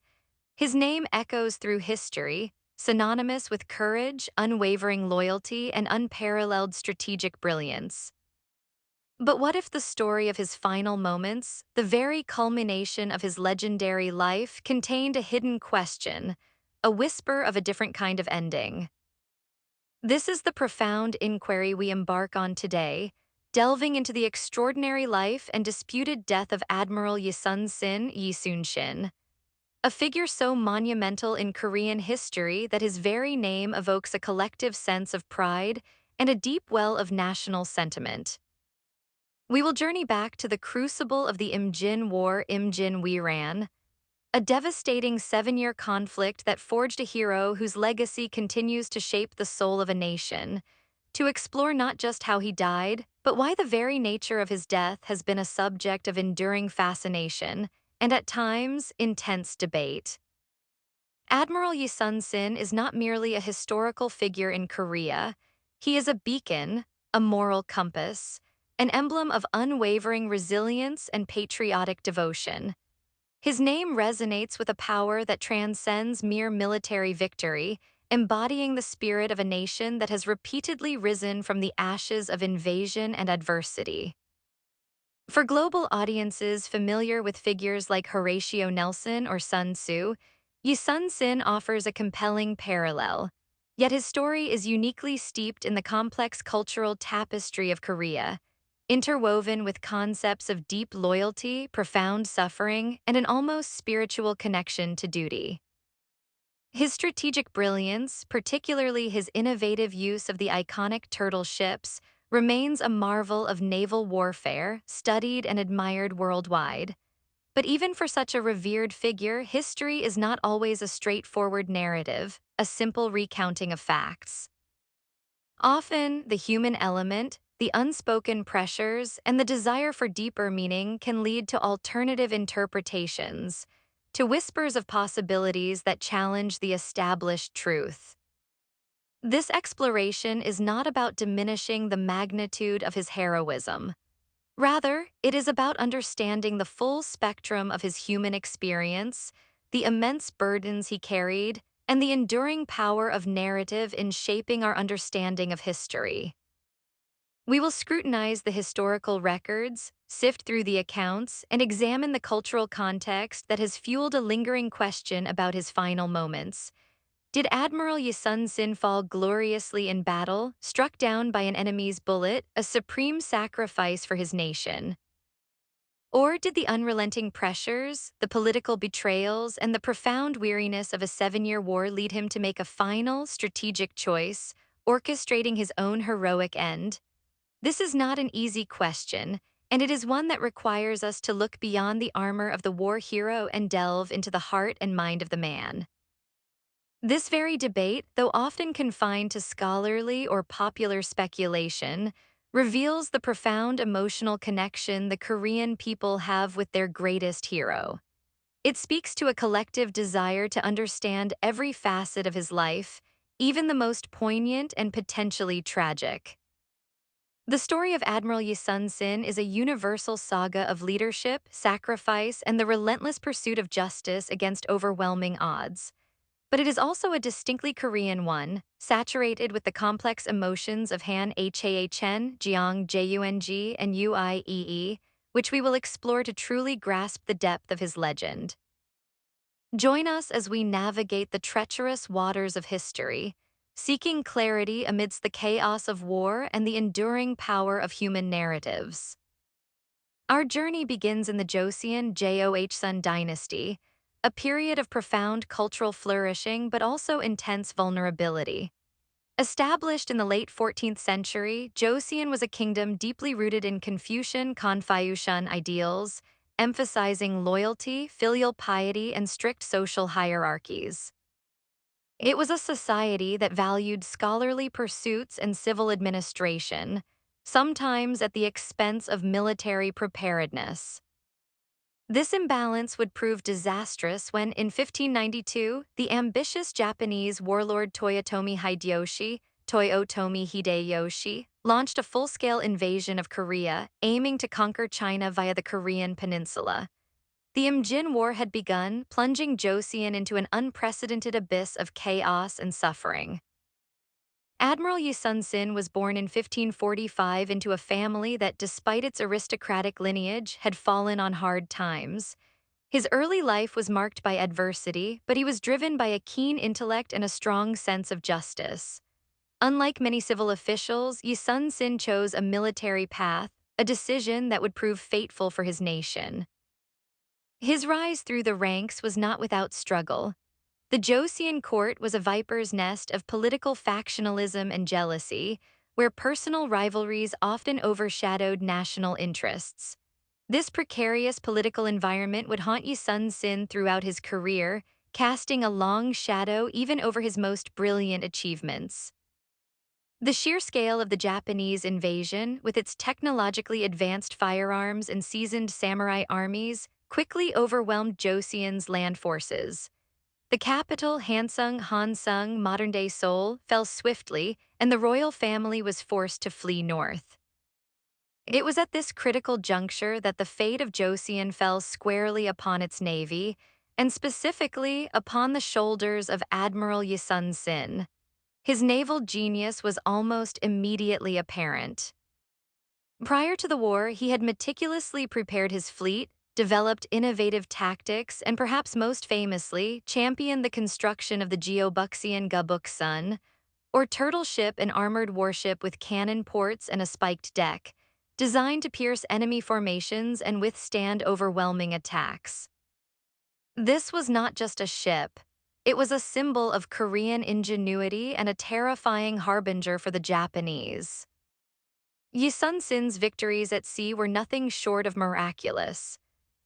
His name echoes through history, synonymous with courage, unwavering loyalty, and unparalleled strategic brilliance. But what if the story of his final moments, the very culmination of his legendary life, contained a hidden question, a whisper of a different kind of ending? This is the profound inquiry we embark on today, delving into the extraordinary life and disputed death of Admiral Yi Sun-sin, Yi Sun-shin, a figure so monumental in Korean history that his very name evokes a collective sense of pride and a deep well of national sentiment. We will journey back to the crucible of the Imjin War, Imjin Wiran, a devastating 7-year conflict that forged a hero whose legacy continues to shape the soul of a nation, to explore not just how he died, but why the very nature of his death has been a subject of enduring fascination and, at times, intense debate. Admiral Yi Sun-sin is not merely a historical figure in Korea, he is a beacon, a moral compass, an emblem of unwavering resilience and patriotic devotion. His name resonates with a power that transcends mere military victory, embodying the spirit of a nation that has repeatedly risen from the ashes of invasion and adversity. For global audiences familiar with figures like Horatio Nelson or Sun Tzu, Yi Sun-sin offers a compelling parallel. Yet his story is uniquely steeped in the complex cultural tapestry of Korea, interwoven with concepts of deep loyalty, profound suffering, and an almost spiritual connection to duty. His strategic brilliance, particularly his innovative use of the iconic turtle ships, remains a marvel of naval warfare, studied and admired worldwide. But even for such a revered figure, history is not always a straightforward narrative, a simple recounting of facts. Often, the human element, the unspoken pressures, and the desire for deeper meaning can lead to alternative interpretations, to whispers of possibilities that challenge the established truth. This exploration is not about diminishing the magnitude of his heroism. Rather, it is about understanding the full spectrum of his human experience, the immense burdens he carried, and the enduring power of narrative in shaping our understanding of history. We will scrutinize the historical records, sift through the accounts, and examine the cultural context that has fueled a lingering question about his final moments. Did Admiral Yi Sun-sin fall gloriously in battle, struck down by an enemy's bullet, a supreme sacrifice for his nation? Or did the unrelenting pressures, the political betrayals, and the profound weariness of a 7-year war lead him to make a final, strategic choice, orchestrating his own heroic end? This is not an easy question, and it is one that requires us to look beyond the armor of the war hero and delve into the heart and mind of the man. This very debate, though often confined to scholarly or popular speculation, reveals the profound emotional connection the Korean people have with their greatest hero. It speaks to a collective desire to understand every facet of his life, even the most poignant and potentially tragic. The story of Admiral Yi Sun-sin is a universal saga of leadership, sacrifice, and the relentless pursuit of justice against overwhelming odds. But it is also a distinctly Korean one, saturated with the complex emotions of Han Hachn, Jeong Jung, and Uiee, which we will explore to truly grasp the depth of his legend. Join us as we navigate the treacherous waters of history, seeking clarity amidst the chaos of war and the enduring power of human narratives. Our journey begins in the Joseon dynasty, a period of profound cultural flourishing but also intense vulnerability. Established in the late 14th century, Joseon was a kingdom deeply rooted in Confucian ideals, emphasizing loyalty, filial piety, and strict social hierarchies. It was a society that valued scholarly pursuits and civil administration, sometimes at the expense of military preparedness. This imbalance would prove disastrous when, in 1592, the ambitious Japanese warlord Toyotomi Hideyoshi, launched a full-scale invasion of Korea, aiming to conquer China via the Korean peninsula. The Imjin War had begun, plunging Joseon into an unprecedented abyss of chaos and suffering. Admiral Yi Sun-sin was born in 1545 into a family that, despite its aristocratic lineage, had fallen on hard times. His early life was marked by adversity, but he was driven by a keen intellect and a strong sense of justice. Unlike many civil officials, Yi Sun-sin chose a military path, a decision that would prove fateful for his nation. His rise through the ranks was not without struggle. The Joseon court was a viper's nest of political factionalism and jealousy, where personal rivalries often overshadowed national interests. This precarious political environment would haunt Yi Sun-sin throughout his career, casting a long shadow even over his most brilliant achievements. The sheer scale of the Japanese invasion, with its technologically advanced firearms and seasoned samurai armies, quickly overwhelmed Joseon's land forces. The capital, Hansan, modern-day Seoul, fell swiftly, and the royal family was forced to flee north. It was at this critical juncture that the fate of Joseon fell squarely upon its navy, and specifically upon the shoulders of Admiral Yi Sun-sin. His naval genius was almost immediately apparent. Prior to the war, he had meticulously prepared his fleet, developed innovative tactics, and perhaps most famously, championed the construction of the Geobuxian Gabuksun, or turtle ship, an armored warship with cannon ports and a spiked deck, designed to pierce enemy formations and withstand overwhelming attacks. This was not just a ship. It was a symbol of Korean ingenuity and a terrifying harbinger for the Japanese. Yi Sun-sin's victories at sea were nothing short of miraculous.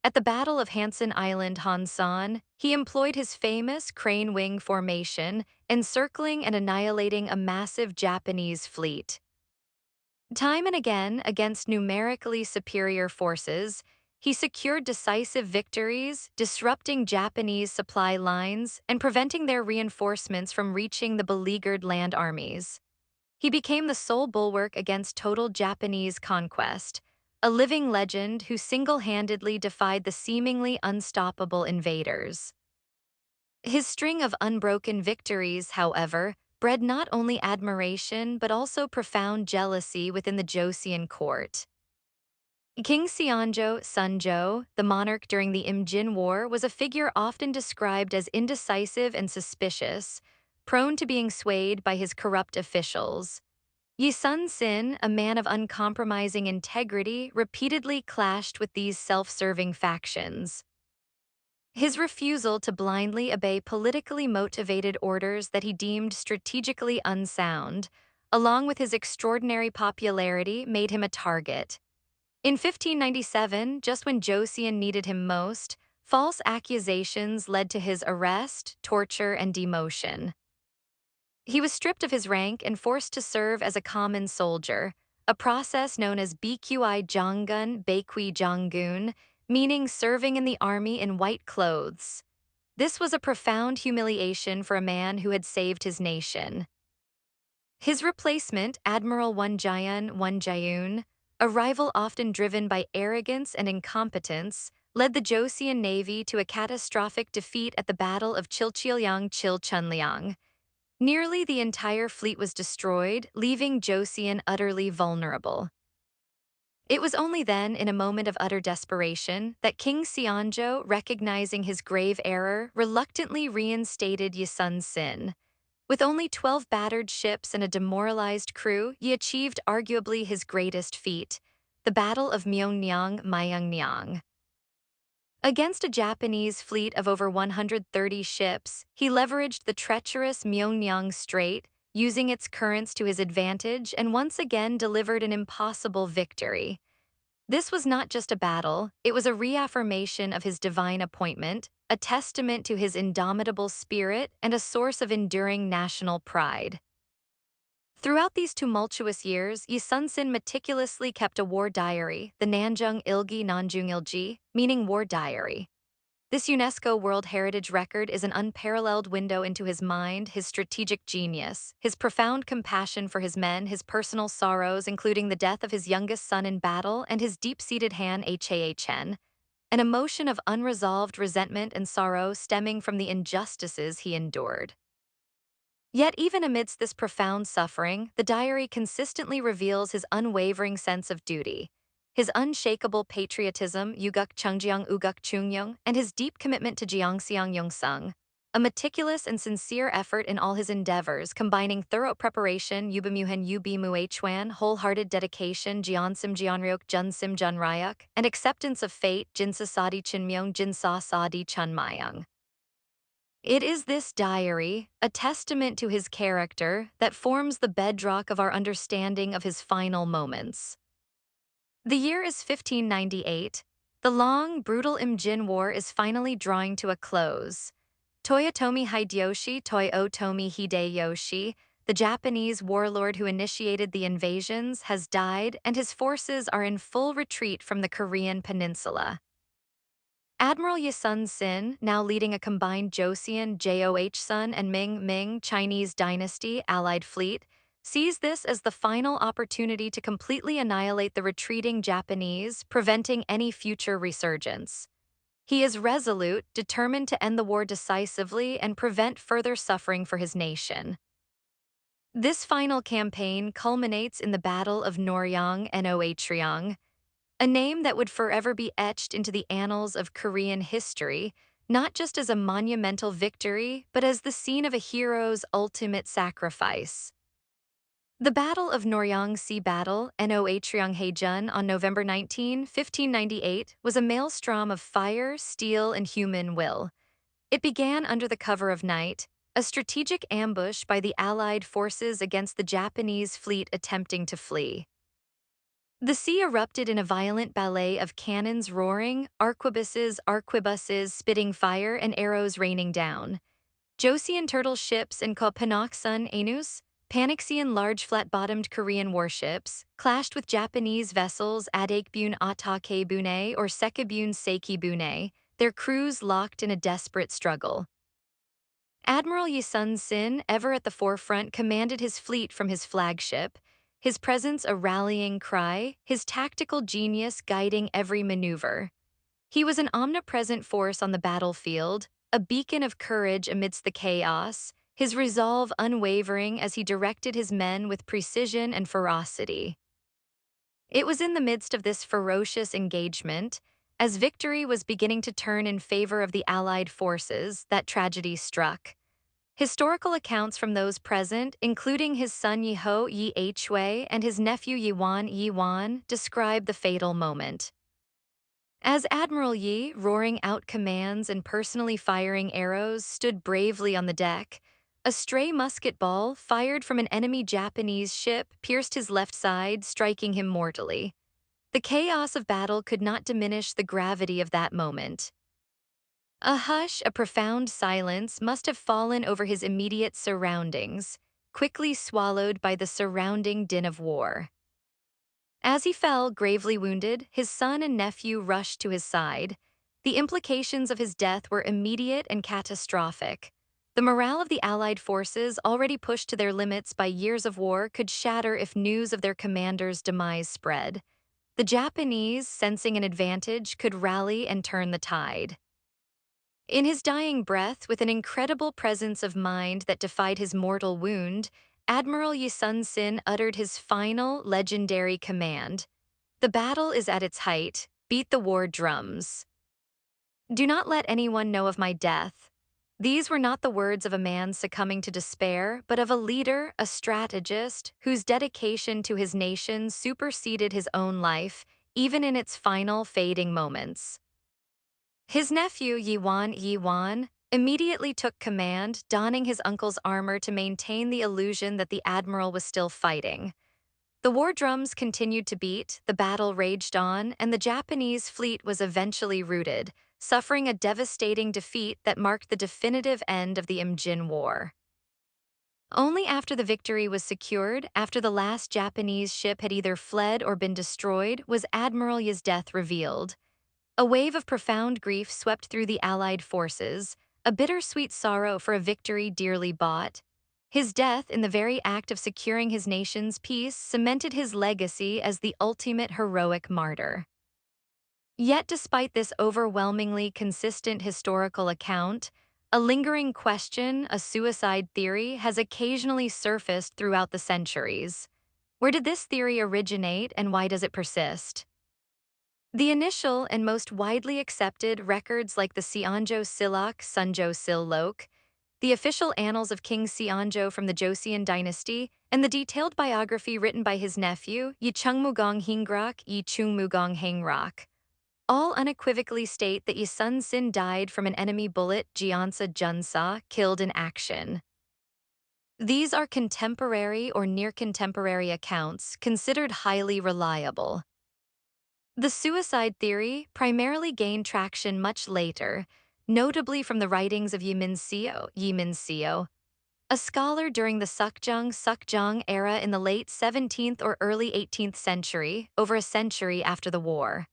At the Battle of Hansan Island, Hansan, he employed his famous crane wing formation, encircling and annihilating a massive Japanese fleet. Time and again, against numerically superior forces, he secured decisive victories, disrupting Japanese supply lines and preventing their reinforcements from reaching the beleaguered land armies. He became the sole bulwark against total Japanese conquest, a living legend who single-handedly defied the seemingly unstoppable invaders. His string of unbroken victories, however, bred not only admiration but also profound jealousy within the Joseon court. King Sunjo, the monarch during the Imjin War, was a figure often described as indecisive and suspicious, prone to being swayed by his corrupt officials. Yi Sun-sin, a man of uncompromising integrity, repeatedly clashed with these self-serving factions. His refusal to blindly obey politically motivated orders that he deemed strategically unsound, along with his extraordinary popularity, made him a target. In 1597, just when Joseon needed him most, false accusations led to his arrest, torture, and demotion. He was stripped of his rank and forced to serve as a common soldier, a process known as Bqi Jonggun Baekwi Jonggun, meaning serving in the army in white clothes. This was a profound humiliation for a man who had saved his nation. His replacement, Admiral Won-jaeun, a rival often driven by arrogance and incompetence, led the Joseon Navy to a catastrophic defeat at the Battle of Chilchiliang. Nearly the entire fleet was destroyed, leaving Joseon utterly vulnerable. It was only then, in a moment of utter desperation, that King Seonjo, recognizing his grave error, reluctantly reinstated Yi Sun-sin. With only 12 battered ships and a demoralized crew, Yi achieved arguably his greatest feat, the Battle of Myeongnyang. Against a Japanese fleet of over 130 ships, he leveraged the treacherous Myeongnyang Strait, using its currents to his advantage, and once again delivered an impossible victory. This was not just a battle, it was a reaffirmation of his divine appointment, a testament to his indomitable spirit, and a source of enduring national pride. Throughout these tumultuous years, Yi Sun-sin meticulously kept a war diary, the Nanjung Ilgi, meaning war diary. This UNESCO World Heritage Record is an unparalleled window into his mind, his strategic genius, his profound compassion for his men, his personal sorrows, including the death of his youngest son in battle, and his deep-seated Han, an emotion of unresolved resentment and sorrow stemming from the injustices he endured. Yet even amidst this profound suffering, the diary consistently reveals his unwavering sense of duty, his unshakable patriotism, and his deep commitment to Gyeongseong, a meticulous and sincere effort in all his endeavors, combining thorough preparation, wholehearted dedication, and acceptance of fate, It is this diary, a testament to his character, that forms the bedrock of our understanding of his final moments. The year is 1598. The long, brutal Imjin War is finally drawing to a close. Toyotomi Hideyoshi, the Japanese warlord who initiated the invasions, has died, and his forces are in full retreat from the Korean peninsula. Admiral Yi Sun-sin, now leading a combined Joseon Sun and Ming Chinese dynasty allied fleet, sees this as the final opportunity to completely annihilate the retreating Japanese, preventing any future resurgence. He is resolute, determined to end the war decisively and prevent further suffering for his nation. This final campaign culminates in the Battle of Noryang, a name that would forever be etched into the annals of Korean history, not just as a monumental victory, but as the scene of a hero's ultimate sacrifice. The Battle of Noryang Sea Battle, Noryang on November 19, 1598, was a maelstrom of fire, steel, and human will. It began under the cover of night, a strategic ambush by the Allied forces against the Japanese fleet attempting to flee. The sea erupted in a violent ballet of cannons roaring, arquebuses spitting fire, and arrows raining down. Joseon turtle ships and Kopanoksun Anus, Panixian large flat-bottomed Korean warships, clashed with Japanese vessels Adakebune Atakebune or Sekibune Seikibune, their crews locked in a desperate struggle. Admiral Yi Sun-sin, ever at the forefront, commanded his fleet from his flagship, his presence a rallying cry, his tactical genius guiding every maneuver. He was an omnipresent force on the battlefield, a beacon of courage amidst the chaos, his resolve unwavering as he directed his men with precision and ferocity. It was in the midst of this ferocious engagement, as victory was beginning to turn in favor of the Allied forces, that tragedy struck. Historical accounts from those present, including his son Yiho Yi Hui and his nephew Yi Wan, describe the fatal moment. As Admiral Yi, roaring out commands and personally firing arrows, stood bravely on the deck, a stray musket ball, fired from an enemy Japanese ship, pierced his left side, striking him mortally. The chaos of battle could not diminish the gravity of that moment. A hush, a profound silence must have fallen over his immediate surroundings, quickly swallowed by the surrounding din of war. As he fell, gravely wounded, his son and nephew rushed to his side. The implications of his death were immediate and catastrophic. The morale of the Allied forces, already pushed to their limits by years of war, could shatter if news of their commander's demise spread. The Japanese, sensing an advantage, could rally and turn the tide. In his dying breath, with an incredible presence of mind that defied his mortal wound, Admiral Yi Sun-sin uttered his final, legendary command. The battle is at its height. Beat the war drums. Do not let anyone know of my death. These were not the words of a man succumbing to despair, but of a leader, a strategist, whose dedication to his nation superseded his own life, even in its final fading moments. His nephew, Yi Wan, immediately took command, donning his uncle's armor to maintain the illusion that the admiral was still fighting. The war drums continued to beat, the battle raged on, and the Japanese fleet was eventually routed, suffering a devastating defeat that marked the definitive end of the Imjin War. Only after the victory was secured, after the last Japanese ship had either fled or been destroyed, was Admiral Yi's death revealed. A wave of profound grief swept through the Allied forces, a bittersweet sorrow for a victory dearly bought. His death, in the very act of securing his nation's peace, cemented his legacy as the ultimate heroic martyr. Yet despite this overwhelmingly consistent historical account, a lingering question, a suicide theory, has occasionally surfaced throughout the centuries. Where did this theory originate and why does it persist? The initial and most widely accepted records like the Seonjo Silak Sunjo Sil-lok, the official annals of King Seonjo from the Joseon dynasty, and the detailed biography written by his nephew, Yi Chung Hangrok, all unequivocally state that Yi Sun-sin died from an enemy bullet Jeonsa Junsa killed in action. These are contemporary or near-contemporary accounts considered highly reliable. The suicide theory primarily gained traction much later, notably from the writings of Yi Min-seo, a scholar during the Sukjang era in the late 17th or early 18th century, over a century after the war.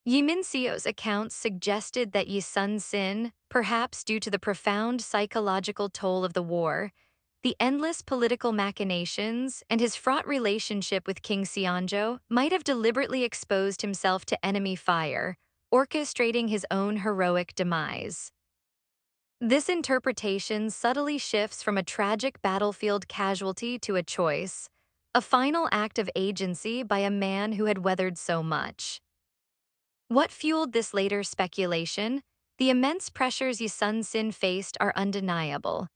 Yi Min-seo's accounts suggested that Yi Sun-sin, perhaps due to the profound psychological toll of the war, the endless political machinations, and his fraught relationship with King Seonjo, might have deliberately exposed himself to enemy fire, orchestrating his own heroic demise. This interpretation subtly shifts from a tragic battlefield casualty to a choice, a final act of agency by a man who had weathered so much. What fueled this later speculation? The immense pressures Yi Sun-sin faced are undeniable.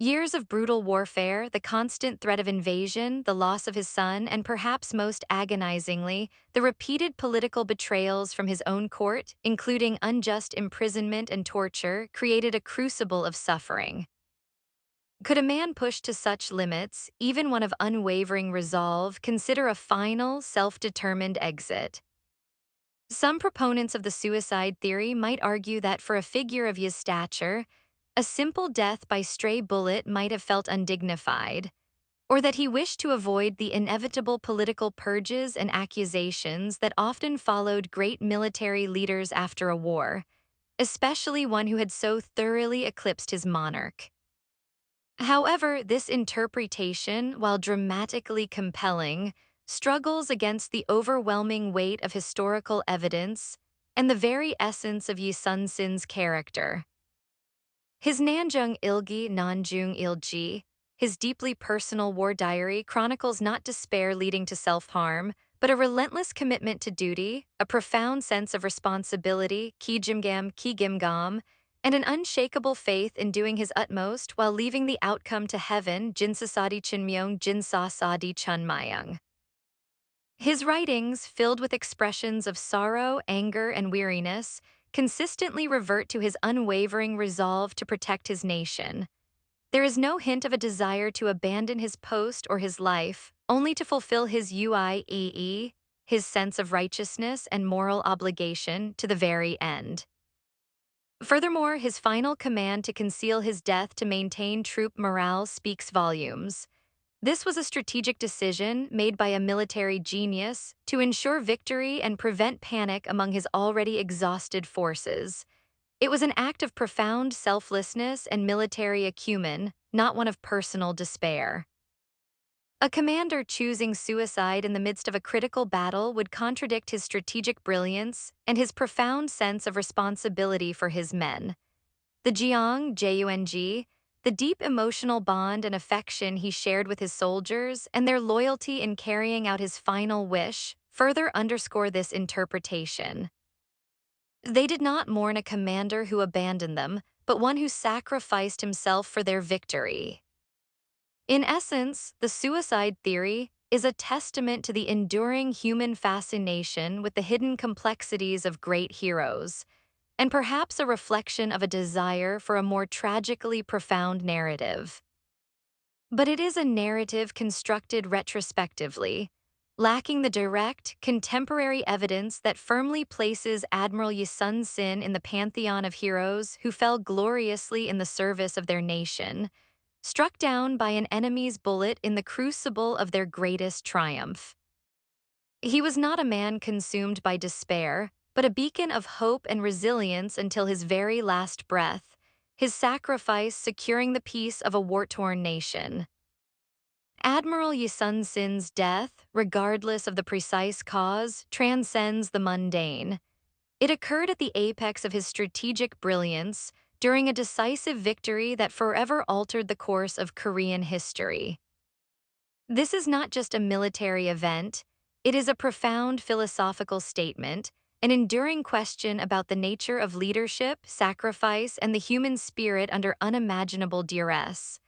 Years of brutal warfare, the constant threat of invasion, the loss of his son, and perhaps most agonizingly, the repeated political betrayals from his own court, including unjust imprisonment and torture, created a crucible of suffering. Could a man pushed to such limits, even one of unwavering resolve, consider a final, self-determined exit? Some proponents of the suicide theory might argue that for a figure of his stature, a simple death by stray bullet might have felt undignified, or that he wished to avoid the inevitable political purges and accusations that often followed great military leaders after a war, especially one who had so thoroughly eclipsed his monarch. However, this interpretation, while dramatically compelling, struggles against the overwhelming weight of historical evidence and the very essence of Yi Sun-sin's character. His Nanjung Ilgi, his deeply personal war diary chronicles not despair leading to self-harm, but a relentless commitment to duty, a profound sense of responsibility, Kigimgam, and an unshakable faith in doing his utmost while leaving the outcome to heaven, Jinsasadi Chunmyang. His writings, filled with expressions of sorrow, anger, and weariness, consistently revert to his unwavering resolve to protect his nation. There is no hint of a desire to abandon his post or his life, only to fulfill his uiee, his sense of righteousness and moral obligation, to the very end. Furthermore, his final command to conceal his death to maintain troop morale speaks volumes. This was a strategic decision made by a military genius to ensure victory and prevent panic among his already exhausted forces. It was an act of profound selflessness and military acumen, not one of personal despair. A commander choosing suicide in the midst of a critical battle would contradict his strategic brilliance and his profound sense of responsibility for his men. The Jung, the deep emotional bond and affection he shared with his soldiers and their loyalty in carrying out his final wish further underscore this interpretation. They did not mourn a commander who abandoned them, but one who sacrificed himself for their victory. In essence, the suicide theory is a testament to the enduring human fascination with the hidden complexities of great heroes, and perhaps a reflection of a desire for a more tragically profound narrative. But it is a narrative constructed retrospectively, lacking the direct, contemporary evidence that firmly places Admiral Yi Sun-sin in the pantheon of heroes who fell gloriously in the service of their nation, struck down by an enemy's bullet in the crucible of their greatest triumph. He was not a man consumed by despair, but a beacon of hope and resilience until his very last breath, his sacrifice securing the peace of a war-torn nation. Admiral Yi Sun-sin's death, regardless of the precise cause, transcends the mundane. It occurred at the apex of his strategic brilliance during a decisive victory that forever altered the course of Korean history. This is not just a military event, it is a profound philosophical statement, an enduring question about the nature of leadership, sacrifice, and the human spirit under unimaginable duress.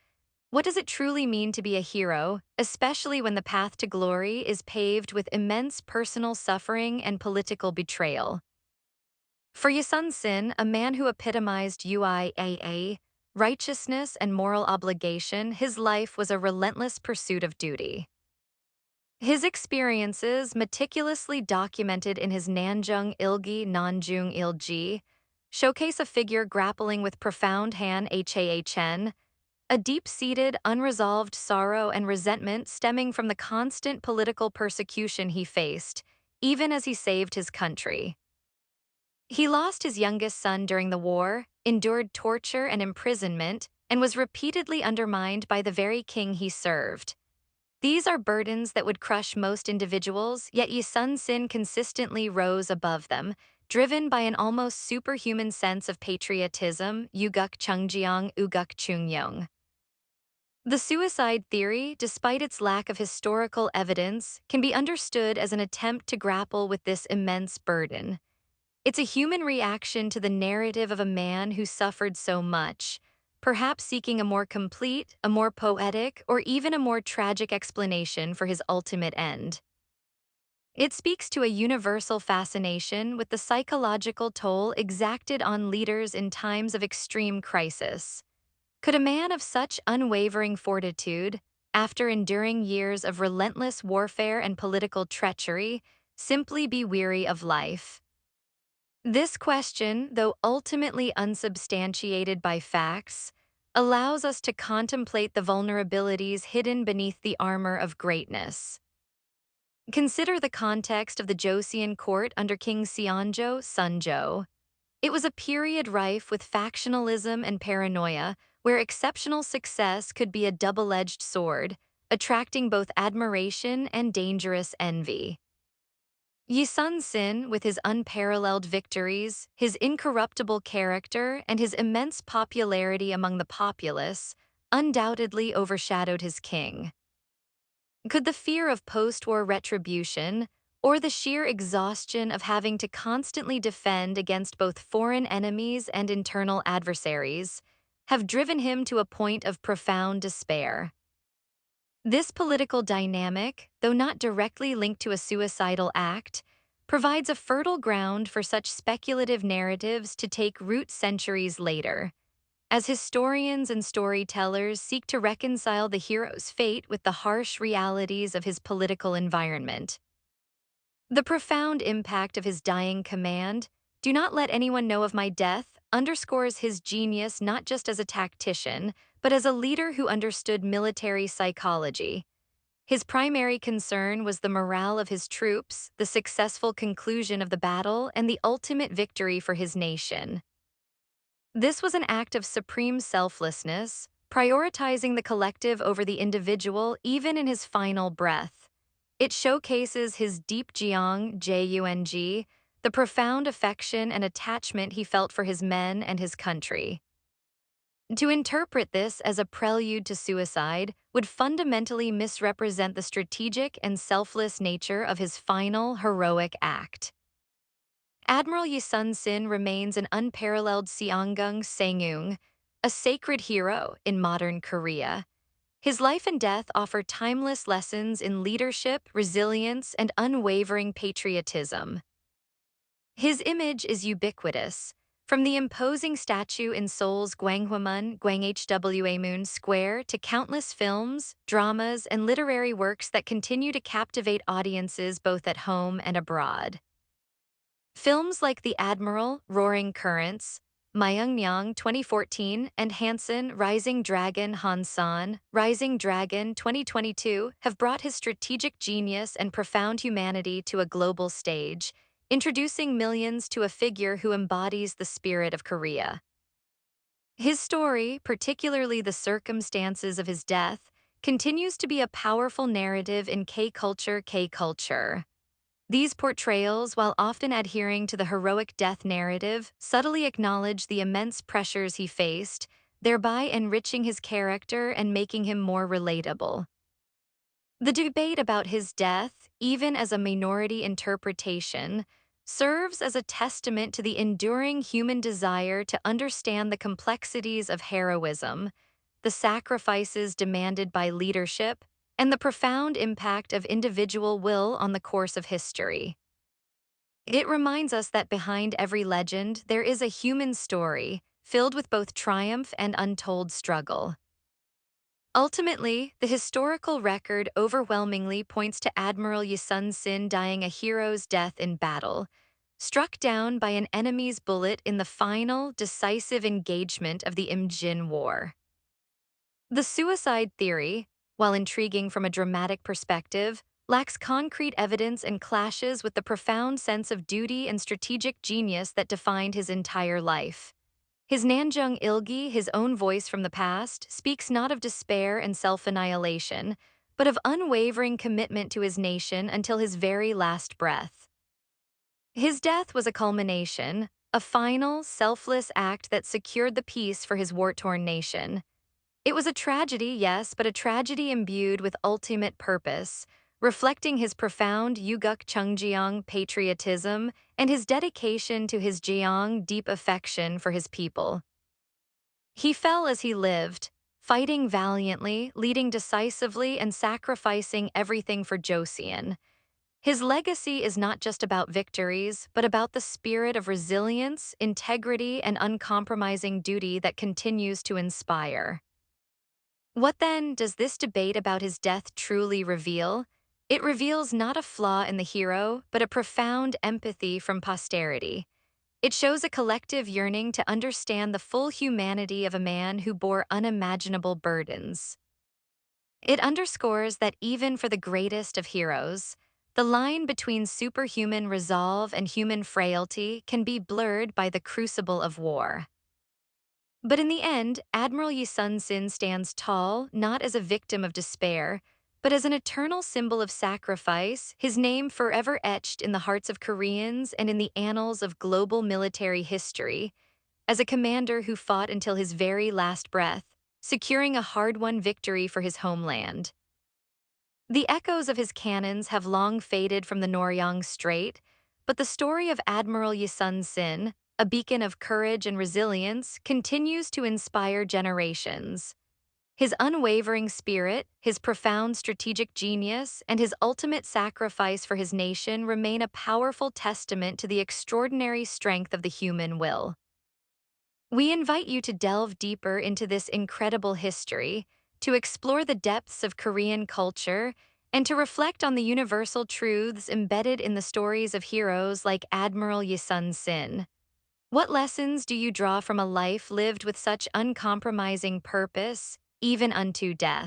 What does it truly mean to be a hero, especially when the path to glory is paved with immense personal suffering and political betrayal? For Yi Sun-sin, a man who epitomized UIAA, righteousness and moral obligation, his life was a relentless pursuit of duty. His experiences, meticulously documented in his Nanjung Ilgi, showcase a figure grappling with profound Han, a deep-seated, unresolved sorrow and resentment stemming from the constant political persecution he faced, even as he saved his country. He lost his youngest son during the war, endured torture and imprisonment, and was repeatedly undermined by the very king he served. These are burdens that would crush most individuals, yet Yi Sun-sin consistently rose above them, driven by an almost superhuman sense of patriotism, Uguk Chungjeong Uguk Chungyong. The suicide theory, despite its lack of historical evidence, can be understood as an attempt to grapple with this immense burden. It's a human reaction to the narrative of a man who suffered so much, perhaps seeking a more complete, a more poetic, or even a more tragic explanation for his ultimate end. It speaks to a universal fascination with the psychological toll exacted on leaders in times of extreme crisis. Could a man of such unwavering fortitude, after enduring years of relentless warfare and political treachery, simply be weary of life? This question, though ultimately unsubstantiated by facts, allows us to contemplate the vulnerabilities hidden beneath the armor of greatness. Consider the context of the Joseon court under King Seonjo Sunjo. It was a period rife with factionalism and paranoia, where exceptional success could be a double-edged sword, attracting both admiration and dangerous envy. Yi Sun-sin, with his unparalleled victories, his incorruptible character, and his immense popularity among the populace, undoubtedly overshadowed his king. Could the fear of post-war retribution, or the sheer exhaustion of having to constantly defend against both foreign enemies and internal adversaries, have driven him to a point of profound despair? This political dynamic, though not directly linked to a suicidal act, provides a fertile ground for such speculative narratives to take root centuries later, as historians and storytellers seek to reconcile the hero's fate with the harsh realities of his political environment. The profound impact of his dying command, "Do not let anyone know of my death," underscores his genius not just as a tactician, but as a leader who understood military psychology. His primary concern was the morale of his troops, the successful conclusion of the battle, and the ultimate victory for his nation. This was an act of supreme selflessness, prioritizing the collective over the individual even in his final breath. It showcases his deep Jung, the profound affection and attachment he felt for his men and his country. To interpret this as a prelude to suicide would fundamentally misrepresent the strategic and selfless nature of his final heroic act. Admiral Yi Sun-sin remains an unparalleled Seongung Saengung, a sacred hero in modern Korea. His life and death offer timeless lessons in leadership, resilience, and unwavering patriotism. His image is ubiquitous, from the imposing statue in Seoul's Gwanghwamun Square to countless films, dramas, and literary works that continue to captivate audiences both at home and abroad. Films like The Admiral, Roaring Currents, Myeongnyang 2014, and Hansan, Rising Dragon Hansan, Rising Dragon 2022 have brought his strategic genius and profound humanity to a global stage, introducing millions to a figure who embodies the spirit of Korea. His story, particularly the circumstances of his death, continues to be a powerful narrative in K-culture. These portrayals, while often adhering to the heroic death narrative, subtly acknowledge the immense pressures he faced, thereby enriching his character and making him more relatable. The debate about his death, even as a minority interpretation, serves as a testament to the enduring human desire to understand the complexities of heroism, the sacrifices demanded by leadership, and the profound impact of individual will on the course of history. It reminds us that behind every legend, there is a human story, filled with both triumph and untold struggle. Ultimately, the historical record overwhelmingly points to Admiral Yi Sun-sin dying a hero's death in battle, struck down by an enemy's bullet in the final, decisive engagement of the Imjin War. The suicide theory, while intriguing from a dramatic perspective, lacks concrete evidence and clashes with the profound sense of duty and strategic genius that defined his entire life. His Nanjung Ilgi, his own voice from the past, speaks not of despair and self-annihilation, but of unwavering commitment to his nation until his very last breath. His death was a culmination, a final, selfless act that secured the peace for his war-torn nation. It was a tragedy, yes, but a tragedy imbued with ultimate purpose, reflecting his profound Yuguk Chungjeong patriotism and his dedication to his Jeong deep affection for his people. He fell as he lived, fighting valiantly, leading decisively, and sacrificing everything for Joseon. His legacy is not just about victories, but about the spirit of resilience, integrity, and uncompromising duty that continues to inspire. What then does this debate about his death truly reveal? It reveals not a flaw in the hero, but a profound empathy from posterity. It shows a collective yearning to understand the full humanity of a man who bore unimaginable burdens. It underscores that even for the greatest of heroes, the line between superhuman resolve and human frailty can be blurred by the crucible of war. But in the end, Admiral Yi Sun-sin stands tall, not as a victim of despair, but as an eternal symbol of sacrifice, his name forever etched in the hearts of Koreans and in the annals of global military history, as a commander who fought until his very last breath, securing a hard-won victory for his homeland. The echoes of his cannons have long faded from the Noryang Strait, but the story of Admiral Yi Sun-sin, a beacon of courage and resilience, continues to inspire generations. His unwavering spirit, his profound strategic genius, and his ultimate sacrifice for his nation remain a powerful testament to the extraordinary strength of the human will. We invite you to delve deeper into this incredible history, to explore the depths of Korean culture, and to reflect on the universal truths embedded in the stories of heroes like Admiral Yi Sun-sin. What lessons do you draw from a life lived with such uncompromising purpose, even unto death?